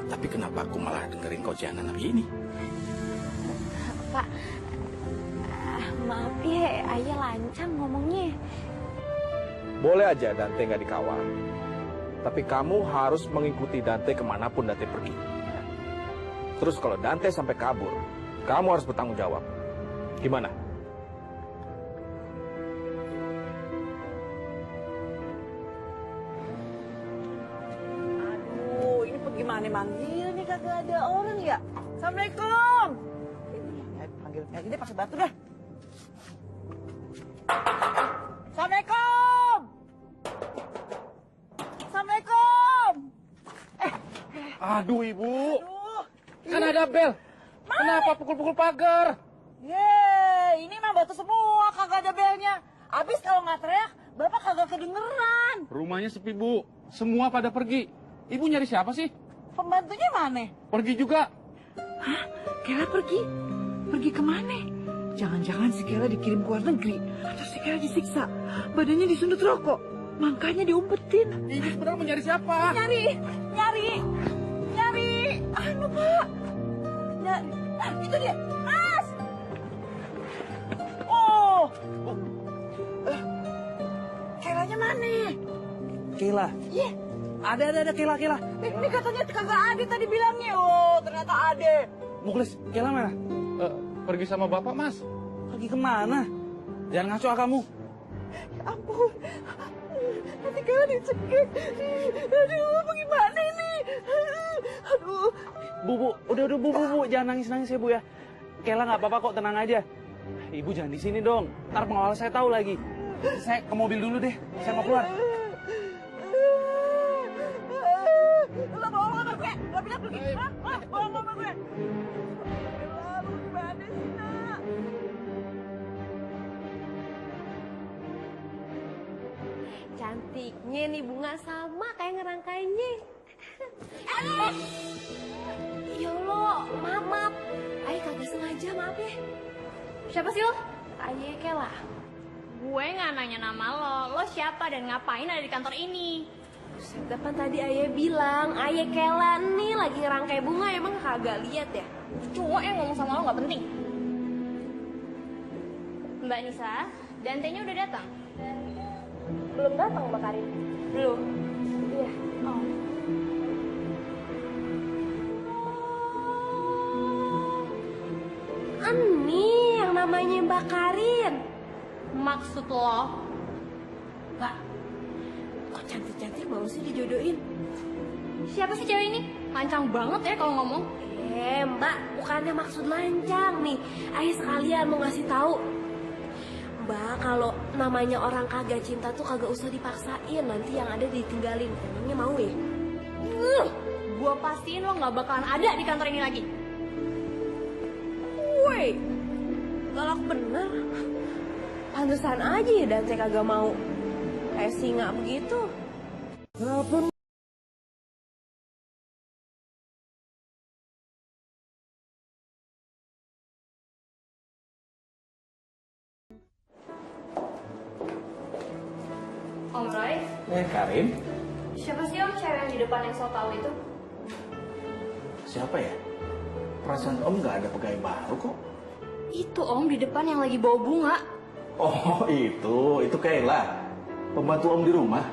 Tapi kenapa aku malah dengerin kocehan anak ini? Pak, maaf ya, ayah lancang ngomongnya. Boleh aja Dante gak dikawal. Tapi kamu harus mengikuti Dante kemanapun Dante pergi. Terus kalau Dante sampai kabur, kamu harus bertanggung jawab. Gimana? Gimana manggil nih kagak ada orang ya? Assalamualaikum. Panggil kayak gini pakai batu dah. Assalamualaikum. Assalamualaikum. Aduh ibu, kan ada bel. Kenapa pukul-pukul pagar? Ini mah batu semua, kagak ada belnya. Abis kalau nggak teriak, Bapak kagak kedengeran. Rumahnya sepi bu, semua pada pergi. Ibu nyari siapa sih? Pembantunya mana? Pergi juga. Hah? Kela pergi? Pergi kemana? Jangan-jangan si Kela dikirim ke luar negeri. Atau si Kela disiksa. Badannya disundut rokok. Makanya diumpetin. Ibu sebenarnya mencari siapa? Nyari. Anu, Pak. Nyari. Itu dia. Mas. Oh. Kelanya mana? Kela. Iya. Ada Kela. Ini katanya kagak ada tadi bilangnya. Oh, ternyata ada. Muklis, Kela mana? Pergi sama bapak mas. Pergi kemana? Jangan ngaco kamu. Ya ampun. Nanti Kela dicekik. Aduh, bagaimana ini? Aduh. Bu, udah bu, jangan nangis ya bu ya. Kela nggak apa-apa kok, tenang aja. Ibu jangan di sini dong. Ntar pengawal saya tahu lagi. Saya ke mobil dulu deh. Saya mau keluar. Lo bawa mobil gue, lo bilang pergi. Bawa mobil gue. Lalu gimana sih, nak? Cantiknya nih bunga sama kayak ngerangkainya. Ya Allah, maaf. Ayah kagak sengaja, maaf ya. Siapa sih lo? Ayah Kela. Gue nggak nanya nama lo. Lo siapa dan ngapain ada di kantor ini? Kapan tadi ayah bilang, ayah Kela nih lagi ngerangkai bunga, emang kagak lihat ya? Cowok yang ngomong sama lo nggak penting. Mbak Nisa, Dantenya udah datang? Belum datang Mbak Karin. Belum. Iya. Oh. Ini yang namanya Mbak Karin. Maksud lo? Mbak, kok cantik-cantik mau sih dijodohin? Siapa sih cewek ini? Lancang banget ya kalau ngomong. Mbak, bukannya maksud lancang nih. Ayo sekalian mau ngasih tahu. Mbak, kalau namanya orang kagak cinta tuh kagak usah dipaksain. Nanti yang ada ditinggalin. Emangnya mau ya? Gua pastiin lo nggak bakalan ada di kantor ini lagi. Woi, galak bener. Pantesan aja ya Dante kagak mau. Kayak singa begitu. Om Roy, Karin? siapa sih om cewek yang di depan yang so tau itu? Siapa ya? Perasaan Om nggak ada pegawai baru kok. Itu om di depan yang lagi bawa bunga. Oh itu Kayla, pembantu Om di rumah.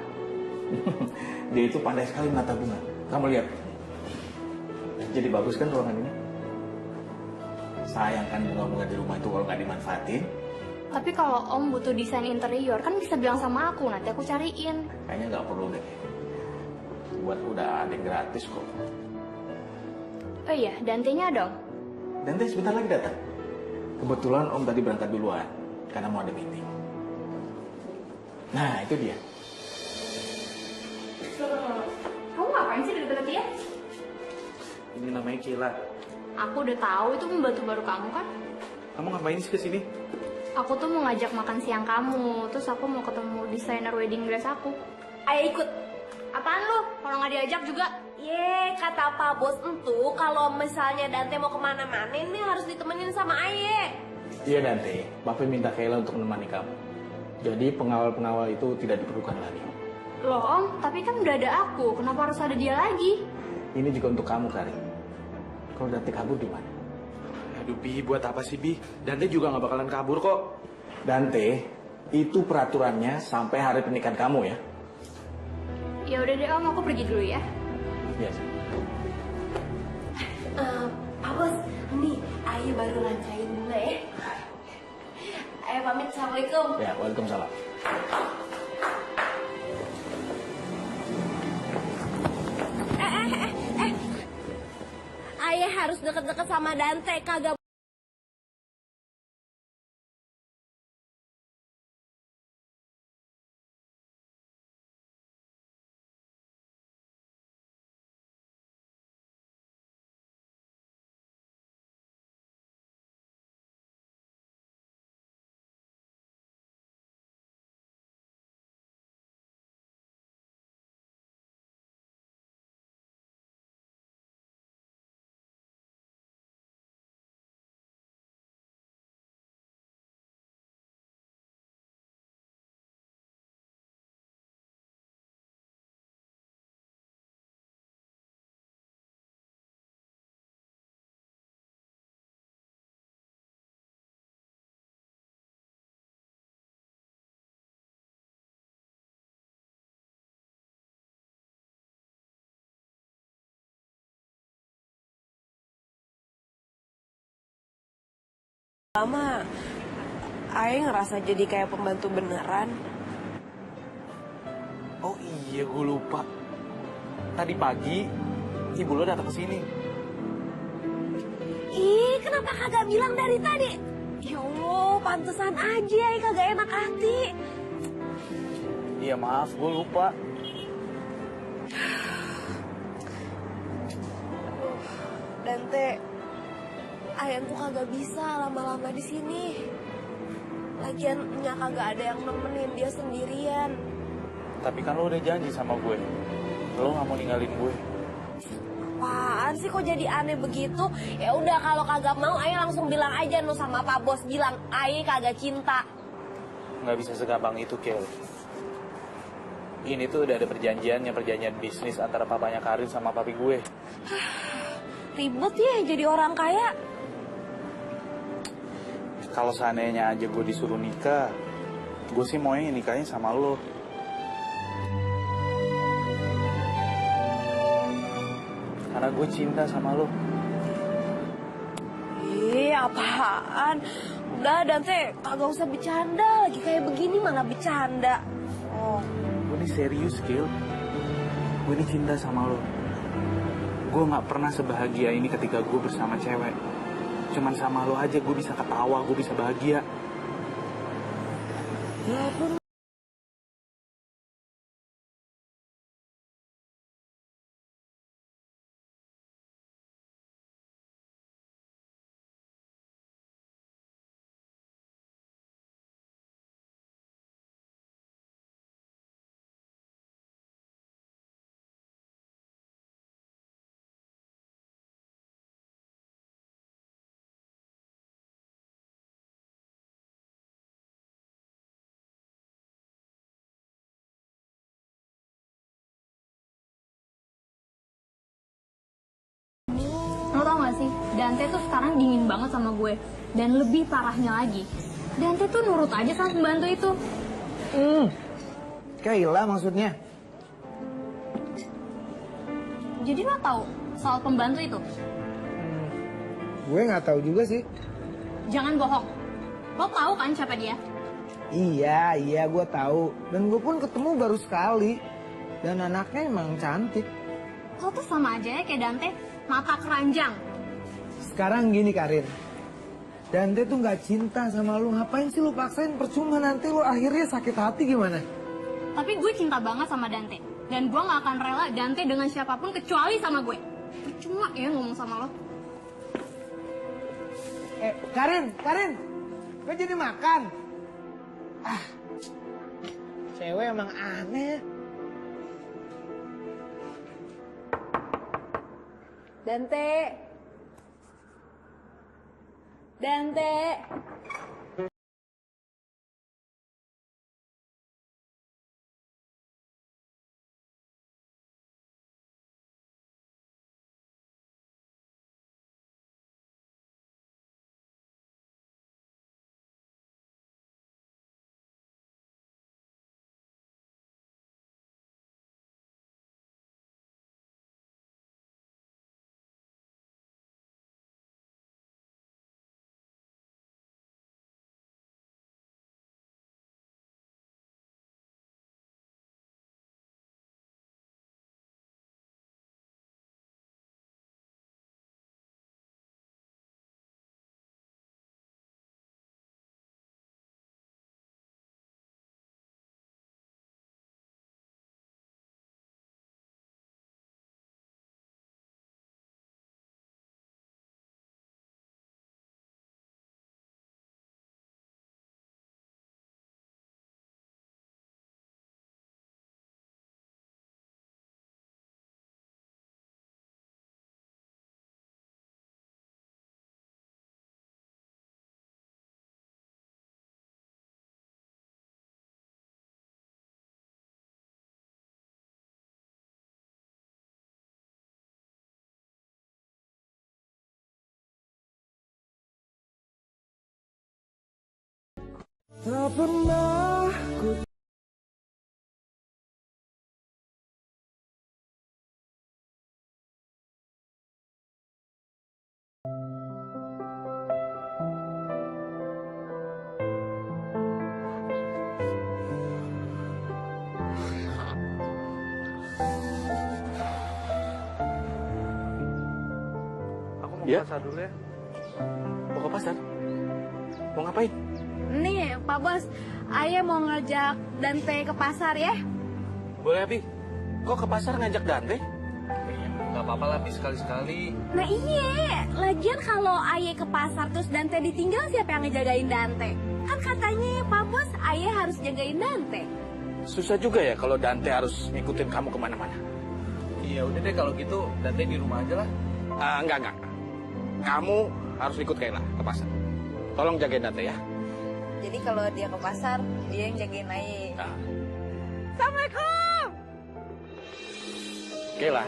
Dia itu pandai sekali menata bunga. Kamu lihat, jadi bagus kan ruangan ini? Sayang kan bunga-bunga di rumah itu kalau nggak dimanfaatin. Tapi kalau om butuh desain interior kan bisa bilang sama aku, nanti aku cariin. Kayaknya nggak perlu deh. Buat udah ada yang gratis kok. Oh iya, Dantenya dong. Dante sebentar lagi datang. Kebetulan Om tadi berangkat duluan karena mau ada meeting. Nah itu dia. Kamu ngapain sih deket-deket dia? Ini namanya Kayla. Aku udah tahu itu pembantu baru kamu kan? Kamu ngapain sih kesini? Aku tuh mau ngajak makan siang kamu, terus aku mau ketemu desainer wedding dress aku. Ayo ikut. Apaan lu? Kalau nggak diajak juga? Kata Pak Bos entu kalau misalnya Dante mau kemana-mana ini harus ditemenin sama Aye. Iya Dante, Bapak minta Kayla untuk menemani kamu. Jadi pengawal-pengawal itu tidak diperlukan lagi. Loh om, tapi kan udah ada aku, kenapa harus ada dia lagi? Ini juga untuk kamu Karin. Kalau Dante kabur di mana? Aduh Bi, buat apa sih Bi? Dante juga nggak bakalan kabur kok. Dante, itu peraturannya sampai hari pernikahan kamu ya. Ya udah deh om, aku pergi dulu ya. Biasa. Pak Bos, nih Aye baru lancain bunga ya. Aye pamit, assalamualaikum. Ya, waalaikumsalam. Aye harus deket-deket sama Dante, kagak. Lama Aye ngerasa jadi kayak pembantu beneran. Oh iya, gue lupa. Tadi pagi ibu lo datang ke sini. Ih, kenapa kagak bilang dari tadi? Ya Allah, pantesan aja Aye kagak enak hati. Iya maaf, gue lupa. Dante, Ayan tuh kagak bisa lama-lama di sini. Lagian nya kagak ada yang nemenin dia sendirian. Tapi kan lo udah janji sama gue. Lo gak mau ninggalin gue. Apaan sih kok jadi aneh begitu? Ya udah kalau kagak mau Aye langsung bilang aja no sama Pak Bos, bilang Aye kagak cinta. Gak bisa segampang itu, Kel. Ini tuh udah ada perjanjiannya, perjanjian bisnis antara papanya Karin sama papi gue. Ribet ya jadi orang kaya. Kalau seandainya aja gue disuruh nikah, Gue sih maunya nikahnya sama lo. Karena gue cinta sama lo. Ih, apaan? Udah, Dante, kagak usah bercanda. Lagi kayak begini mana bercanda. Oh. Gue ini serius, Gil. Gue ini cinta sama lo. Gue gak pernah sebahagia ini ketika gue bersama cewek. Cuman sama lo aja gue bisa ketawa, gue bisa bahagia. Ya pun. Lo tau gak sih, Dante tuh sekarang dingin banget sama gue. Dan lebih parahnya lagi, Dante tuh nurut aja sama pembantu itu. Kayla maksudnya. Jadi lo tahu soal pembantu itu? Gue nggak tahu juga sih. Jangan bohong. Lo tahu kan siapa dia? Iya, gue tahu. Dan gue pun ketemu baru sekali. Dan anaknya emang cantik. Lo tuh sama aja ya kayak Dante, mata keranjang. Sekarang gini Karin, Dante tuh nggak cinta sama lu. Ngapain sih lu paksain? Percuma, nanti lu akhirnya sakit hati gimana? Tapi gue cinta banget sama Dante. Dan gue gak akan rela Dante dengan siapapun kecuali sama gue. Percuma ya ngomong sama lo. Karin, gue jadi makan. Cewek emang aneh. Dante. Tak pernah ku Aku mau ke pasar dulu ya. Mau ke pasar? Mau ngapain? Nih, Pak Bos, Ayah mau ngajak Dante ke pasar ya? Boleh, Abi. Kok ke pasar ngajak Dante? Gak apa-apa lah, Bi, sekali-sekali. Nah iya, lagian kalau Ayah ke pasar terus Dante ditinggal, siapa yang ngejagain Dante? Kan katanya Pak Bos, Ayah harus jagain Dante. Susah juga ya kalau Dante harus ngikutin kamu kemana-mana. Iya, udah deh kalau gitu Dante di rumah aja lah. Enggak. Kamu harus ikut Kayla ke pasar. Tolong jagain Dante ya. Jadi kalau dia ke pasar, dia yang jagain Ayah. Assalamualaikum! Kayla,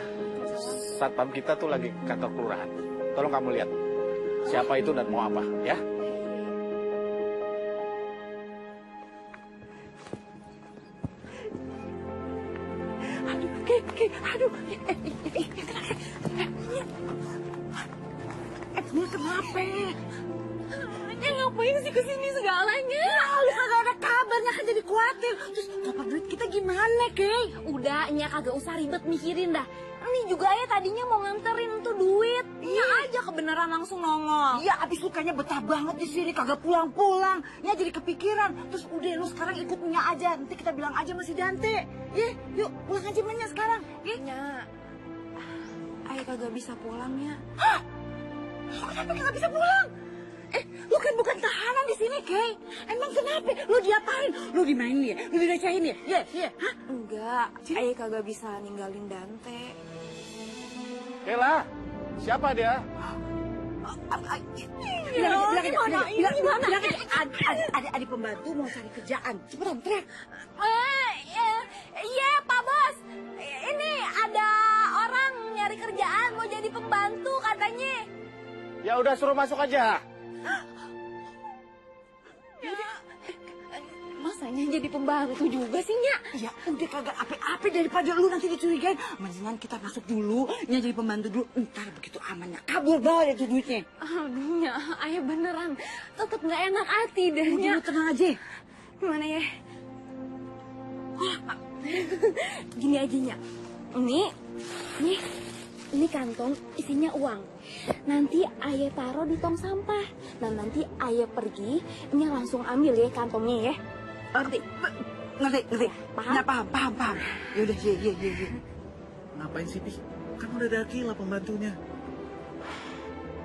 satpam kita tuh lagi ke kantor kelurahan. Tolong kamu lihat siapa itu dan mau apa, ya? Aduh. Ini kenapa? Ya ngapain sih kesini segalanya? Lu kagak ada kabarnya kan jadi khawatir. Terus dapat duit kita gimana, Kay? Udah, Nya kagak usah ribet mikirin dah. Ini juga ya tadinya mau nganterin tuh duit. Nya aja kebeneran langsung nongol. Iya, abis lu kayaknya betah banget di sini, kagak pulang-pulang. Nya jadi kepikiran. Terus udah lu sekarang ikut Nya aja. Nanti kita bilang aja sama si Dante. Yuk pulang aja Nya sekarang. Nya, Ayah kagak bisa pulang ya. Hah? Lu kenapa kagak bisa pulang? Lu kan bukan tahanan di sini, Kay. Emang kenapa? Lu diapain? Lu dimainin ya? Lu direcehin ya? Iya. Hah? Enggak, Ayah kagak bisa ninggalin Dante. Kela, siapa dia? Bilang aja. Adik pembantu mau cari kerjaan. Cepetan, teriak. Iya, Pak Bos. Ini ada orang nyari kerjaan mau jadi pembantu katanya. Ya udah suruh masuk aja. Masanya jadi pembantu juga sih, Nya? Ya udah kagak apa-apa daripada lu nanti dicurigain. Mendingan kita masuk dulu, Nya jadi pembantu dulu. Ntar begitu amannya kabur dah itu duitnya. Aduh, Nya, Ayah beneran tetep nggak enak hati deh, Nya. Lu tenang aja. Gimana ya? Gini aja, Nya. Ini kantong isinya uang. Nanti Ayah taruh di tong sampah. Dan nanti Ayah pergi, Nya langsung ambil ya kantongnya ya. Ngerti. Paham? Ya, paham. Yaudah, iya. Ngapain sih, Pi? Kan udah ada Kela pembantunya.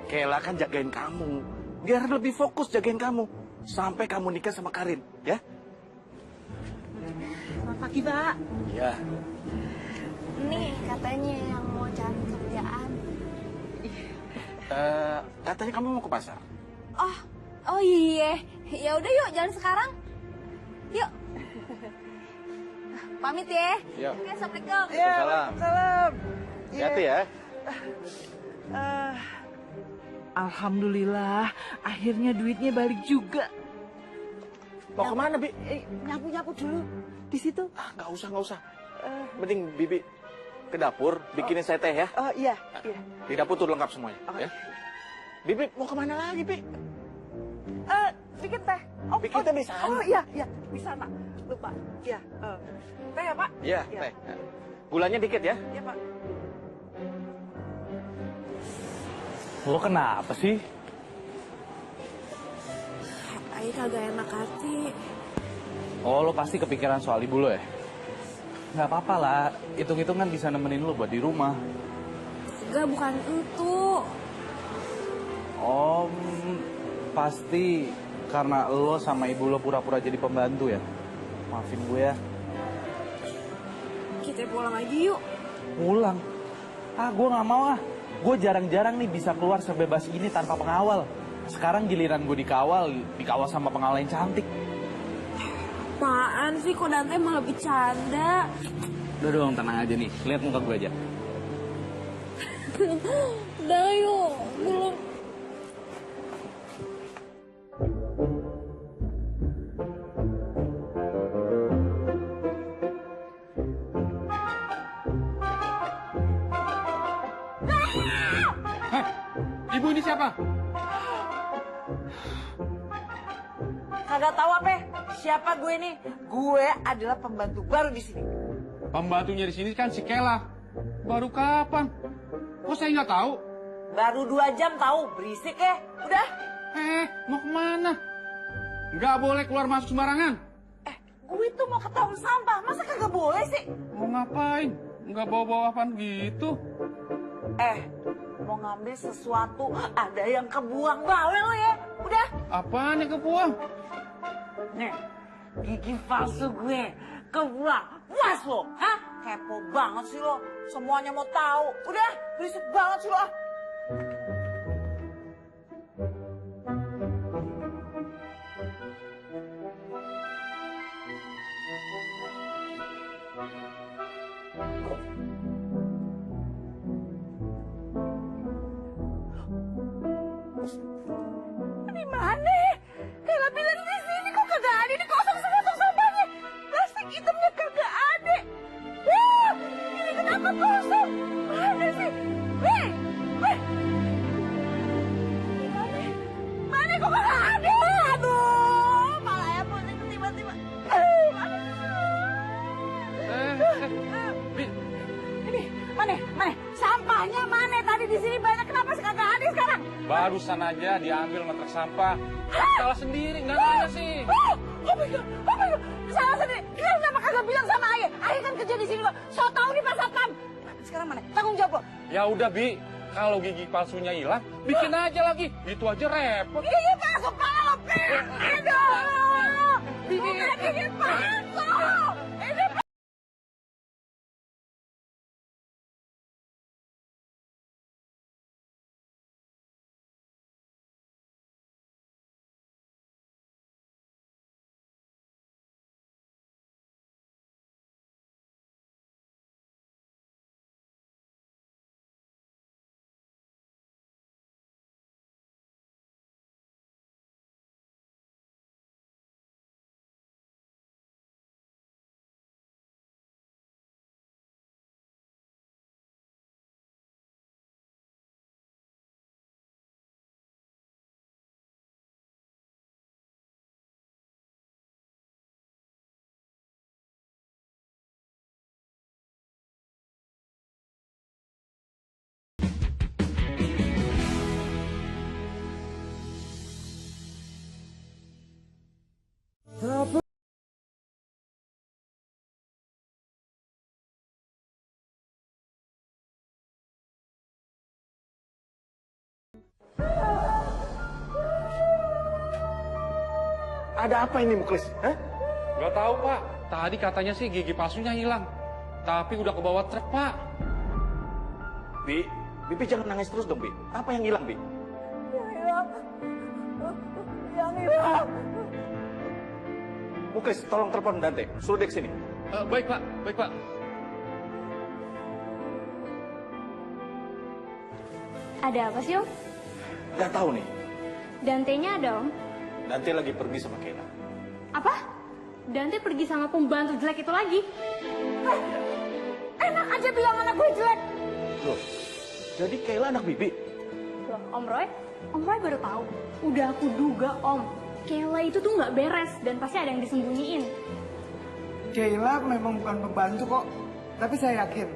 Kela kan jagain kamu. Biar lebih fokus jagain kamu. Sampai kamu nikah sama Karin, ya? Selamat pagi, Pak. Iya. Nih katanya yang mau cari kerjaan. Katanya kamu mau ke pasar. Oh iya. Ya udah yuk, jalan sekarang. Yuk. Pamit ya. Yuk. Oke, assalamualaikum. Salam. Hati-hati ya. Alhamdulillah, akhirnya duitnya balik juga. Mau kemana, Bi? Nyapu dulu di situ. Nggak usah. Mending Bibi ke dapur bikinin saya teh ya. Oh iya. Di dapur tuh lengkap semuanya. Ya. Bibi mau kemana lagi, Bi? Bikin teh. Bikin teh di sana. Oh iya, di sana. Lupa. Iya. Teh ya, Pak? Iya, teh. Gulanya dikit ya. Iya, Pak. Lo kenapa sih? Ayah kagak enak hati. Oh, lo pasti kepikiran soal ibu lo ya? Nggak apa-apa lah, hitung-hitungan bisa nemenin lo buat di rumah. Enggak, bukan itu. Pasti karena lo sama ibu lo pura-pura jadi pembantu ya? Maafin gue ya. Kita pulang aja yuk. Pulang? Gue nggak mau ah. Gue jarang-jarang nih bisa keluar sebebas ini tanpa pengawal. Sekarang giliran gue dikawal sama pengawal yang cantik. Apaan sih, kok Dante malah bercanda? Udah dong, tenang aja nih. Lihat muka gue aja. Udah yuk, belum. Ibu ini siapa? Kagak tahu apa? Siapa gue nih? Gue adalah pembantu baru di sini. Pembantunya di sini kan si Kela. Baru kapan? Kok saya nggak tahu? Baru 2 jam tahu, berisik ya. Udah. Mau kemana? Nggak boleh keluar masuk sembarangan. Gue tuh mau ke tong sampah, masa kagak boleh sih? Mau ngapain? Nggak bawa-bawa apaan gitu? Mau ngambil sesuatu, ada yang kebuang, bawel lo ya. Udah. Apaan yang kebuang? Nih, gigi palsu gue kebuang. Puas lo, hah? Kepo banget sih lo. Semuanya mau tahu. Udah, berisik banget sih lo. Di mana? Kayla bilang di sini kok kagak ada. Ini kosong semua tong sampahnya. Plastik hitamnya kagak ada. Wah, ini kenapa Barusan aja diambil sama truk sampah. Salah sendiri, nggak nanya sih. Oh my God. Salah sendiri. Kenapa kagak bilang sama ayah? Ayah kan kerja di sini kok. So tau nih Pak Satpam. Sekarang mana? Tanggung jawab lo. Ya udah, Bi. Kalau gigi palsunya hilang, bikin aja lagi. Itu aja repot. Gigi palsu pala lo, Pi. Aduh. Bukan gigi palsu. Ini Ada apa ini Muklis? Hah? Nggak tahu, Pak. Tadi katanya sih gigi palsunya hilang. Tapi udah kebawa truk, Pak. Bi, Bibi jangan nangis terus dong, Bi. Apa yang hilang, Bi? yang hilang. Muklis, tolong telepon Dante. Suruh dia kesini. Baik, Pak. Baik, Pak. Ada apa sih, Om? Gak tahu nih. Dante-nya ada, Om? Dante lagi pergi sama Kayla. Apa? Dante pergi sama pembantu jelek itu lagi? Enak aja bilang anak gue jelek. Loh, jadi Kayla anak Bibi? Loh, Om Roy baru tahu. Udah aku duga, Om. Kayla itu tuh nggak beres dan pasti ada yang disembunyiin. Kayla memang bukan pembantu kok. Tapi saya yakin,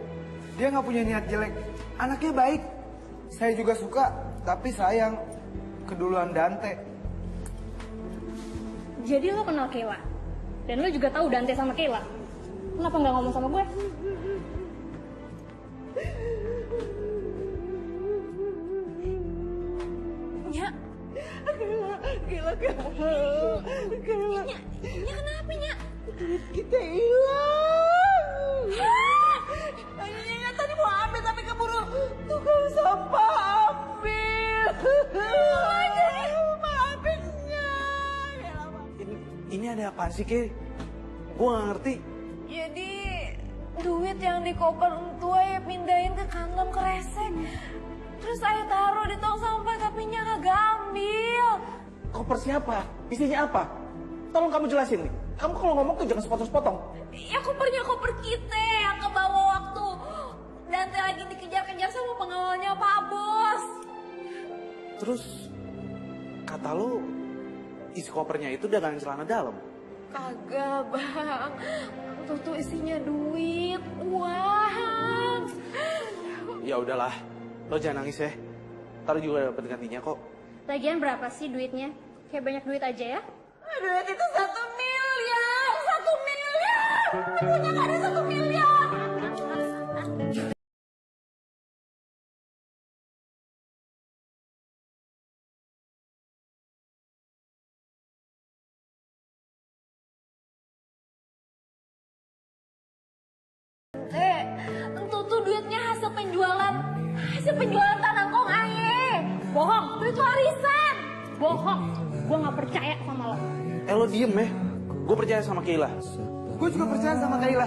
dia nggak punya niat jelek. Anaknya baik. Saya juga suka, tapi sayang keduluan Dante. Jadi lo kenal Kayla? Dan lo juga tahu Dante sama Kayla? Kenapa nggak ngomong sama gue? Nya. Kayla. Nya kenapa, Nya? Duit kita hilang. Nya tadi mau ambil tapi keburu tukang sampah ambil. Maafin Nya. Ini ada apa sih, Kay? Gue gak ngerti. Jadi duit yang di koper tua ya pindahin ke kantong kresek. Terus saya taruh di tong sampah tapi Nya kagak ambil. Koper siapa? Isinya apa? Tolong kamu jelasin nih. Kamu kalau ngomong tuh jangan sepotong-sepotong. Ya koper kita yang kebawa waktu Dante lagi dikejar-kejar sama pengawalnya Pak Bos. Terus kata lu isi kopernya itu dagangan celana dalam? Kagak bang, tuh isinya duit, uang. Ya udahlah, lo jangan nangis ya. Ntar juga dapat gantinya kok. Lagian berapa sih duitnya? Kayak banyak duit aja ya? Duit itu 1 miliar, 1 miliar. Punya gak ada 1 miliar. Tuh duitnya hasil penjualan tanah kong aye. Bohong! Duit warisan. Bohong! Gue nggak percaya sama lo. Lo diem ya. Gue percaya sama Kayla. Gue juga percaya sama Kayla.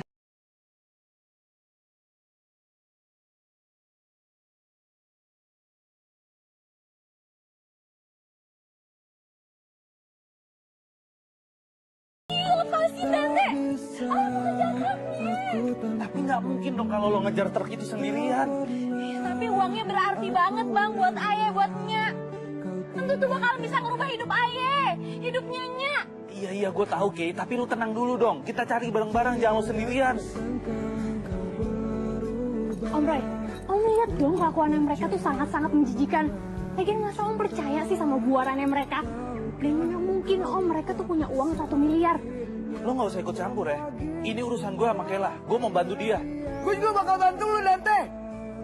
Lepasin Dante. Aku kejarannya. Tapi nggak mungkin dong kalau lo ngejar truk itu sendirian. Tapi uangnya berarti banget bang buat Aye, buat Nya. Tentu tuh bakal bisa ngerubah hidup Aye, hidupnya Nya. Iya gue tahu Kay, tapi lu tenang dulu dong. Kita cari bareng-bareng, jangan lo sendirian. Om Roy, Om lihat dong kelakuan mereka tuh sangat-sangat menjijikan. Lagian masa Om percaya sih sama buarannya mereka? Dan mana mungkin Om mereka tuh punya uang 1 miliar. Lo nggak usah ikut campur ya. Ini urusan gue sama Kela. Gue mau bantu dia. Gue juga bakal bantu lu, Dante.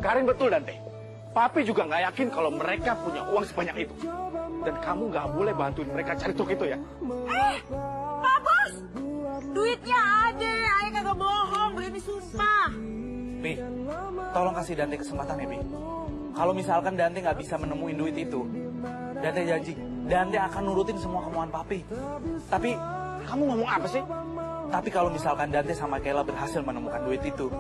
Karin betul, Dante. Papi juga nggak yakin kalau mereka punya uang sebanyak itu. Dan kamu nggak boleh bantuin mereka cari truk itu ya. Pak Bos, duitnya ada, ayah kagak bohong, begini sumpah. Bi, tolong kasih Dante kesempatan ya, Bi. Kalau misalkan Dante nggak bisa menemuin duit itu, Dante janji, Dante akan nurutin semua kemauan Papi. Tapi, kamu ngomong apa sih? Tapi kalau misalkan Dante sama Kela berhasil menemukan duit itu,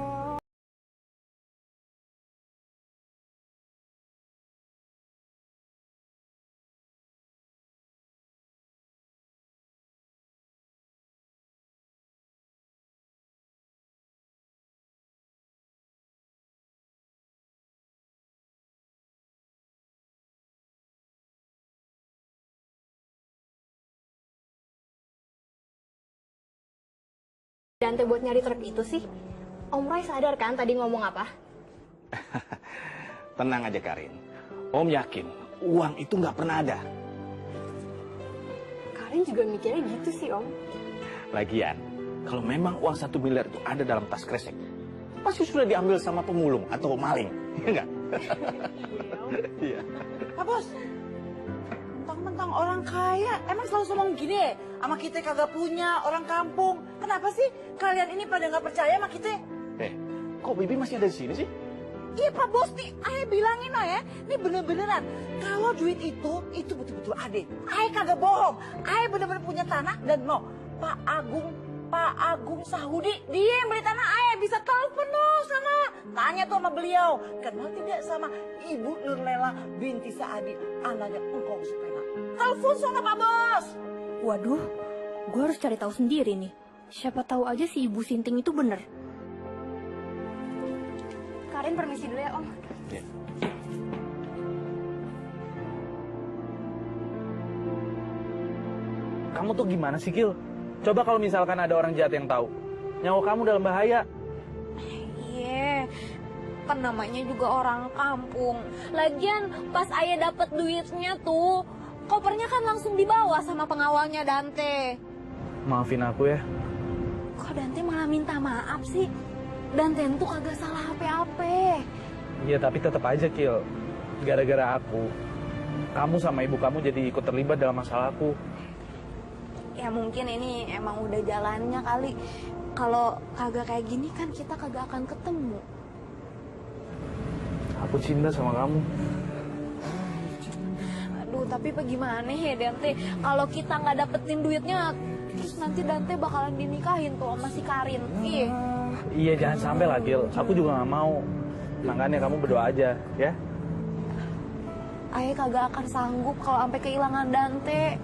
Dante buat nyari truk itu sih. Om Roy sadar kan tadi ngomong apa? Tenang aja Karin. Om yakin uang itu nggak pernah ada. Karin juga mikirnya gitu sih Om. Lagian, kalau memang uang 1 miliar itu ada dalam tas kresek, pasti sudah diambil sama pemulung atau maling, ya nggak? Iya. Pak Bos, mentang-mentang orang kaya, emang selalu ngomong gini ya? Sama kita kagak punya, orang kampung. Kenapa sih kalian ini pada nggak percaya sama kita? Kok Bibi masih ada di sini sih? Iya Pak Bos nih, ayah bilangin ya, ini bener-beneran. Kalau duit itu betul-betul ada. Ayah kagak bohong, ayah bener-bener punya tanah dan no, Pak Agung Sahudi, dia yang beli tanah ayah, bisa telepon dong sana. Tanya tuh sama beliau, kenal tidak sama Ibu Nurlela binti Saadi, anaknya Engkong Supena. Telepon sana Pak Bos. Waduh, gue harus cari tahu sendiri nih. Siapa tahu aja si Ibu Sinting itu bener. Karin permisi dulu ya Om. Ya. kamu tuh gimana sih, Gil? Coba kalau misalkan ada orang jahat yang tahu, nyawa kamu dalam bahaya. Iya, kan namanya juga orang kampung. Lagian pas ayah dapet duitnya tuh, kopernya kan langsung dibawa sama pengawalnya Dante. Maafin aku ya. Kok Dante malah minta maaf sih? Dante tuh kagak salah apa-apa. Iya, tapi tetap aja, Kil. Gara-gara aku, kamu sama ibu kamu jadi ikut terlibat dalam masalahku. Ya mungkin ini emang udah jalannya kali. Kalau kagak kayak gini kan kita kagak akan ketemu. Aku cinta sama kamu. Aduh, tapi bagaimana ya Dante? Kalau kita nggak dapetin duitnya, terus nanti Dante bakalan dinikahin tuh sama si Karin. Iya, jangan sampai lah, Gil. Aku juga nggak mau. Makanya kamu berdoa aja, ya. Ayah kagak akan sanggup kalau sampai kehilangan Dante.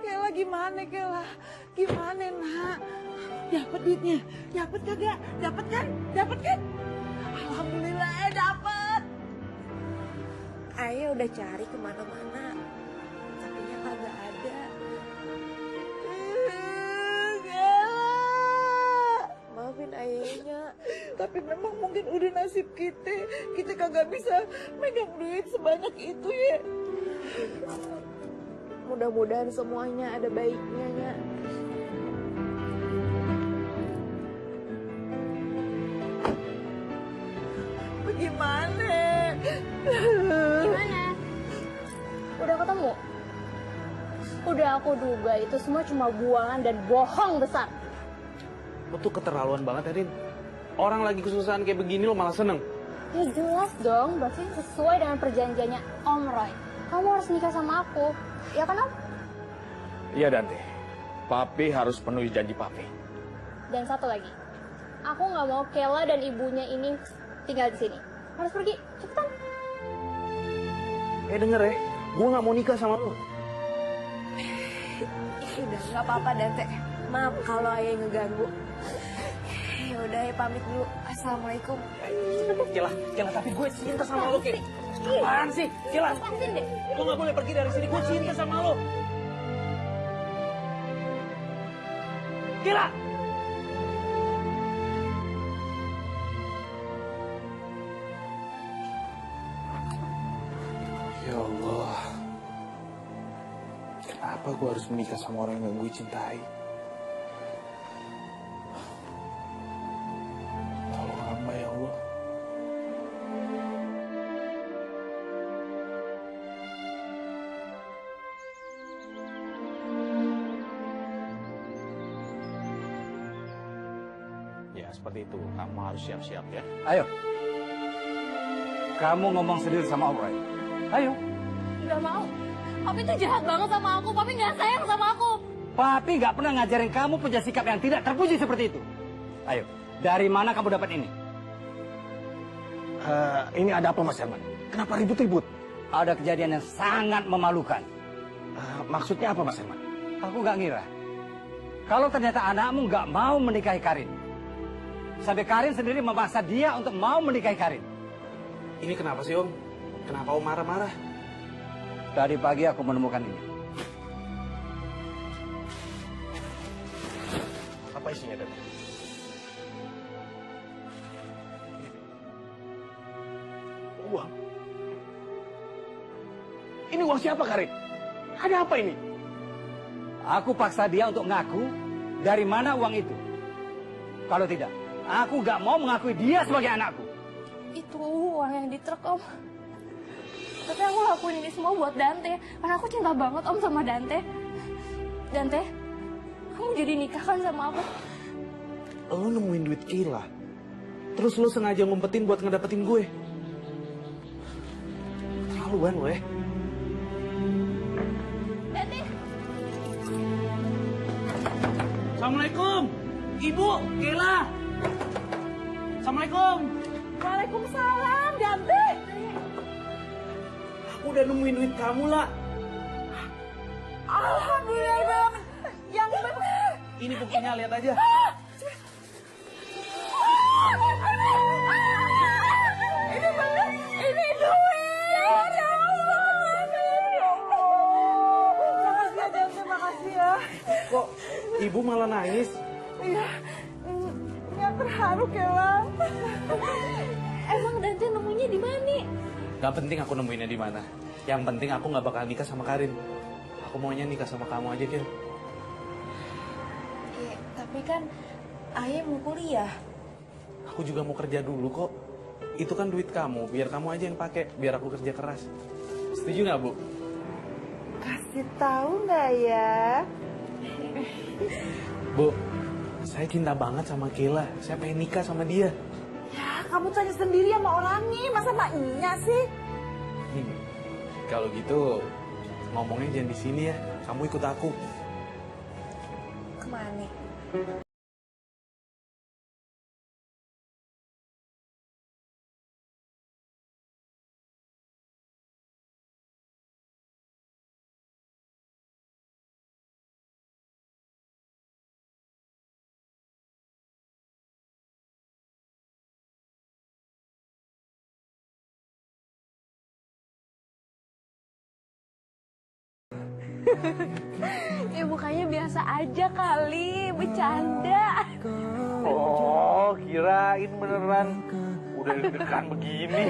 Kela gimana Kela? Gimana nak? Dapat duitnya? Dapat kagak? Dapat kan? Dapat kan? Alhamdulillah dapat. Ayah udah cari kemana-mana, tapi nya kagak ada. Maafin ayahnya. Tapi memang mungkin udah nasib kita. Kita kagak bisa megang duit sebanyak itu ya. Mudah-mudahan semuanya ada baiknya, Nya. Bagaimana? Gimana? Udah ketemu? Udah aku duga itu semua cuma buangan dan bohong besar. Lo tuh keterlaluan banget ya, Rin. Orang lagi kesusahan kayak begini lo malah seneng. Ya jelas dong, berarti sesuai dengan perjanjiannya Om Roy. Kamu harus nikah sama aku. Ya kan, Om? Iya, Dante. Papi harus penuhi janji Papi. Dan satu lagi. Aku nggak mau Kela dan ibunya ini tinggal di sini. Harus pergi, cepetan. Denger ya, gue gak mau nikah sama lo. Udah, nggak apa-apa Dante. Maaf kalau ayah ngeganggu. Ya udah, ya pamit dulu. Assalamualaikum. Kela, tapi gue cinta sama lo, Kela. Apaan sih? Kela, lo gak boleh pergi dari sini, gue cinta sama lo. Kela! Ya Allah, kenapa gue harus menikah sama orang yang gue cintai? Tolong hamba ya Allah. Ya, seperti itu. Kamu harus siap-siap ya. Ayo. Kamu ngomong sendiri sama Om Roy. Ayo. Nggak mau. Papi tuh jahat banget sama aku. Papi nggak sayang sama aku. Papi nggak pernah ngajarin kamu punya sikap yang tidak terpuji seperti itu. Ayo, dari mana kamu dapat ini? Ini ada apa Mas Herman? Kenapa ribut-ribut? Ada kejadian yang sangat memalukan. Maksudnya apa Mas Herman? Aku nggak ngira. Kalau ternyata anakmu nggak mau menikahi Karin. Sampai Karin sendiri memaksa dia untuk mau menikahi Karin. Ini kenapa sih Om? Kenapa Om marah-marah? Tadi pagi aku menemukan ini. Apa isinya tadi? Uang. Ini uang siapa Karin? Ada apa ini? Aku paksa dia untuk ngaku dari mana uang itu. Kalau tidak, aku nggak mau mengakui dia sebagai anakku. Itu uang yang di truk, Om. Tapi aku lakuin ini semua buat Dante. Karena aku cinta banget, Om, sama Dante. Dante, kamu jadi nikah kan sama aku? Lo nemuin duit Kela. Terus lo sengaja ngumpetin buat ngedapetin gue. Keterlaluan lo ya. Dante! Assalamualaikum. Ibu, Kela. Assalamualaikum. Waalaikumsalam, Dante. Aku udah nemuin duit kamu lah. Alhamdulillah dong. Yang benar. Ini buktinya, lihat aja. Ini benar. Ini duit. Ya Allah. Makasih ya, Dante. Makasih ya. Kok ibu malah nangis? Iya. Nggak terharu, Kela. Emang Dante nemunya di mana? Gak penting aku nemuinnya di mana. Yang penting aku nggak bakal nikah sama Karin. Aku maunya nikah sama kamu aja, Kel. Iya, tapi kan ayah mau kuliah. Aku juga mau kerja dulu kok. Itu kan duit kamu, biar kamu aja yang pakai, biar aku kerja keras. Setuju nggak, Bu? Kasih tahu nggak ya? Bu, saya cinta banget sama Kela. Saya pengen nikah sama dia. Ya, kamu tanya sendiri sama orangnya. Masa maknya sih? Kalau gitu, ngomongnya jangan di sini ya. Kamu ikut aku. Kemana? Ya mukanya biasa aja kali, bercanda. Oh, kirain beneran. Udah deg-degan begini.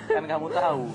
Kan kamu tahu,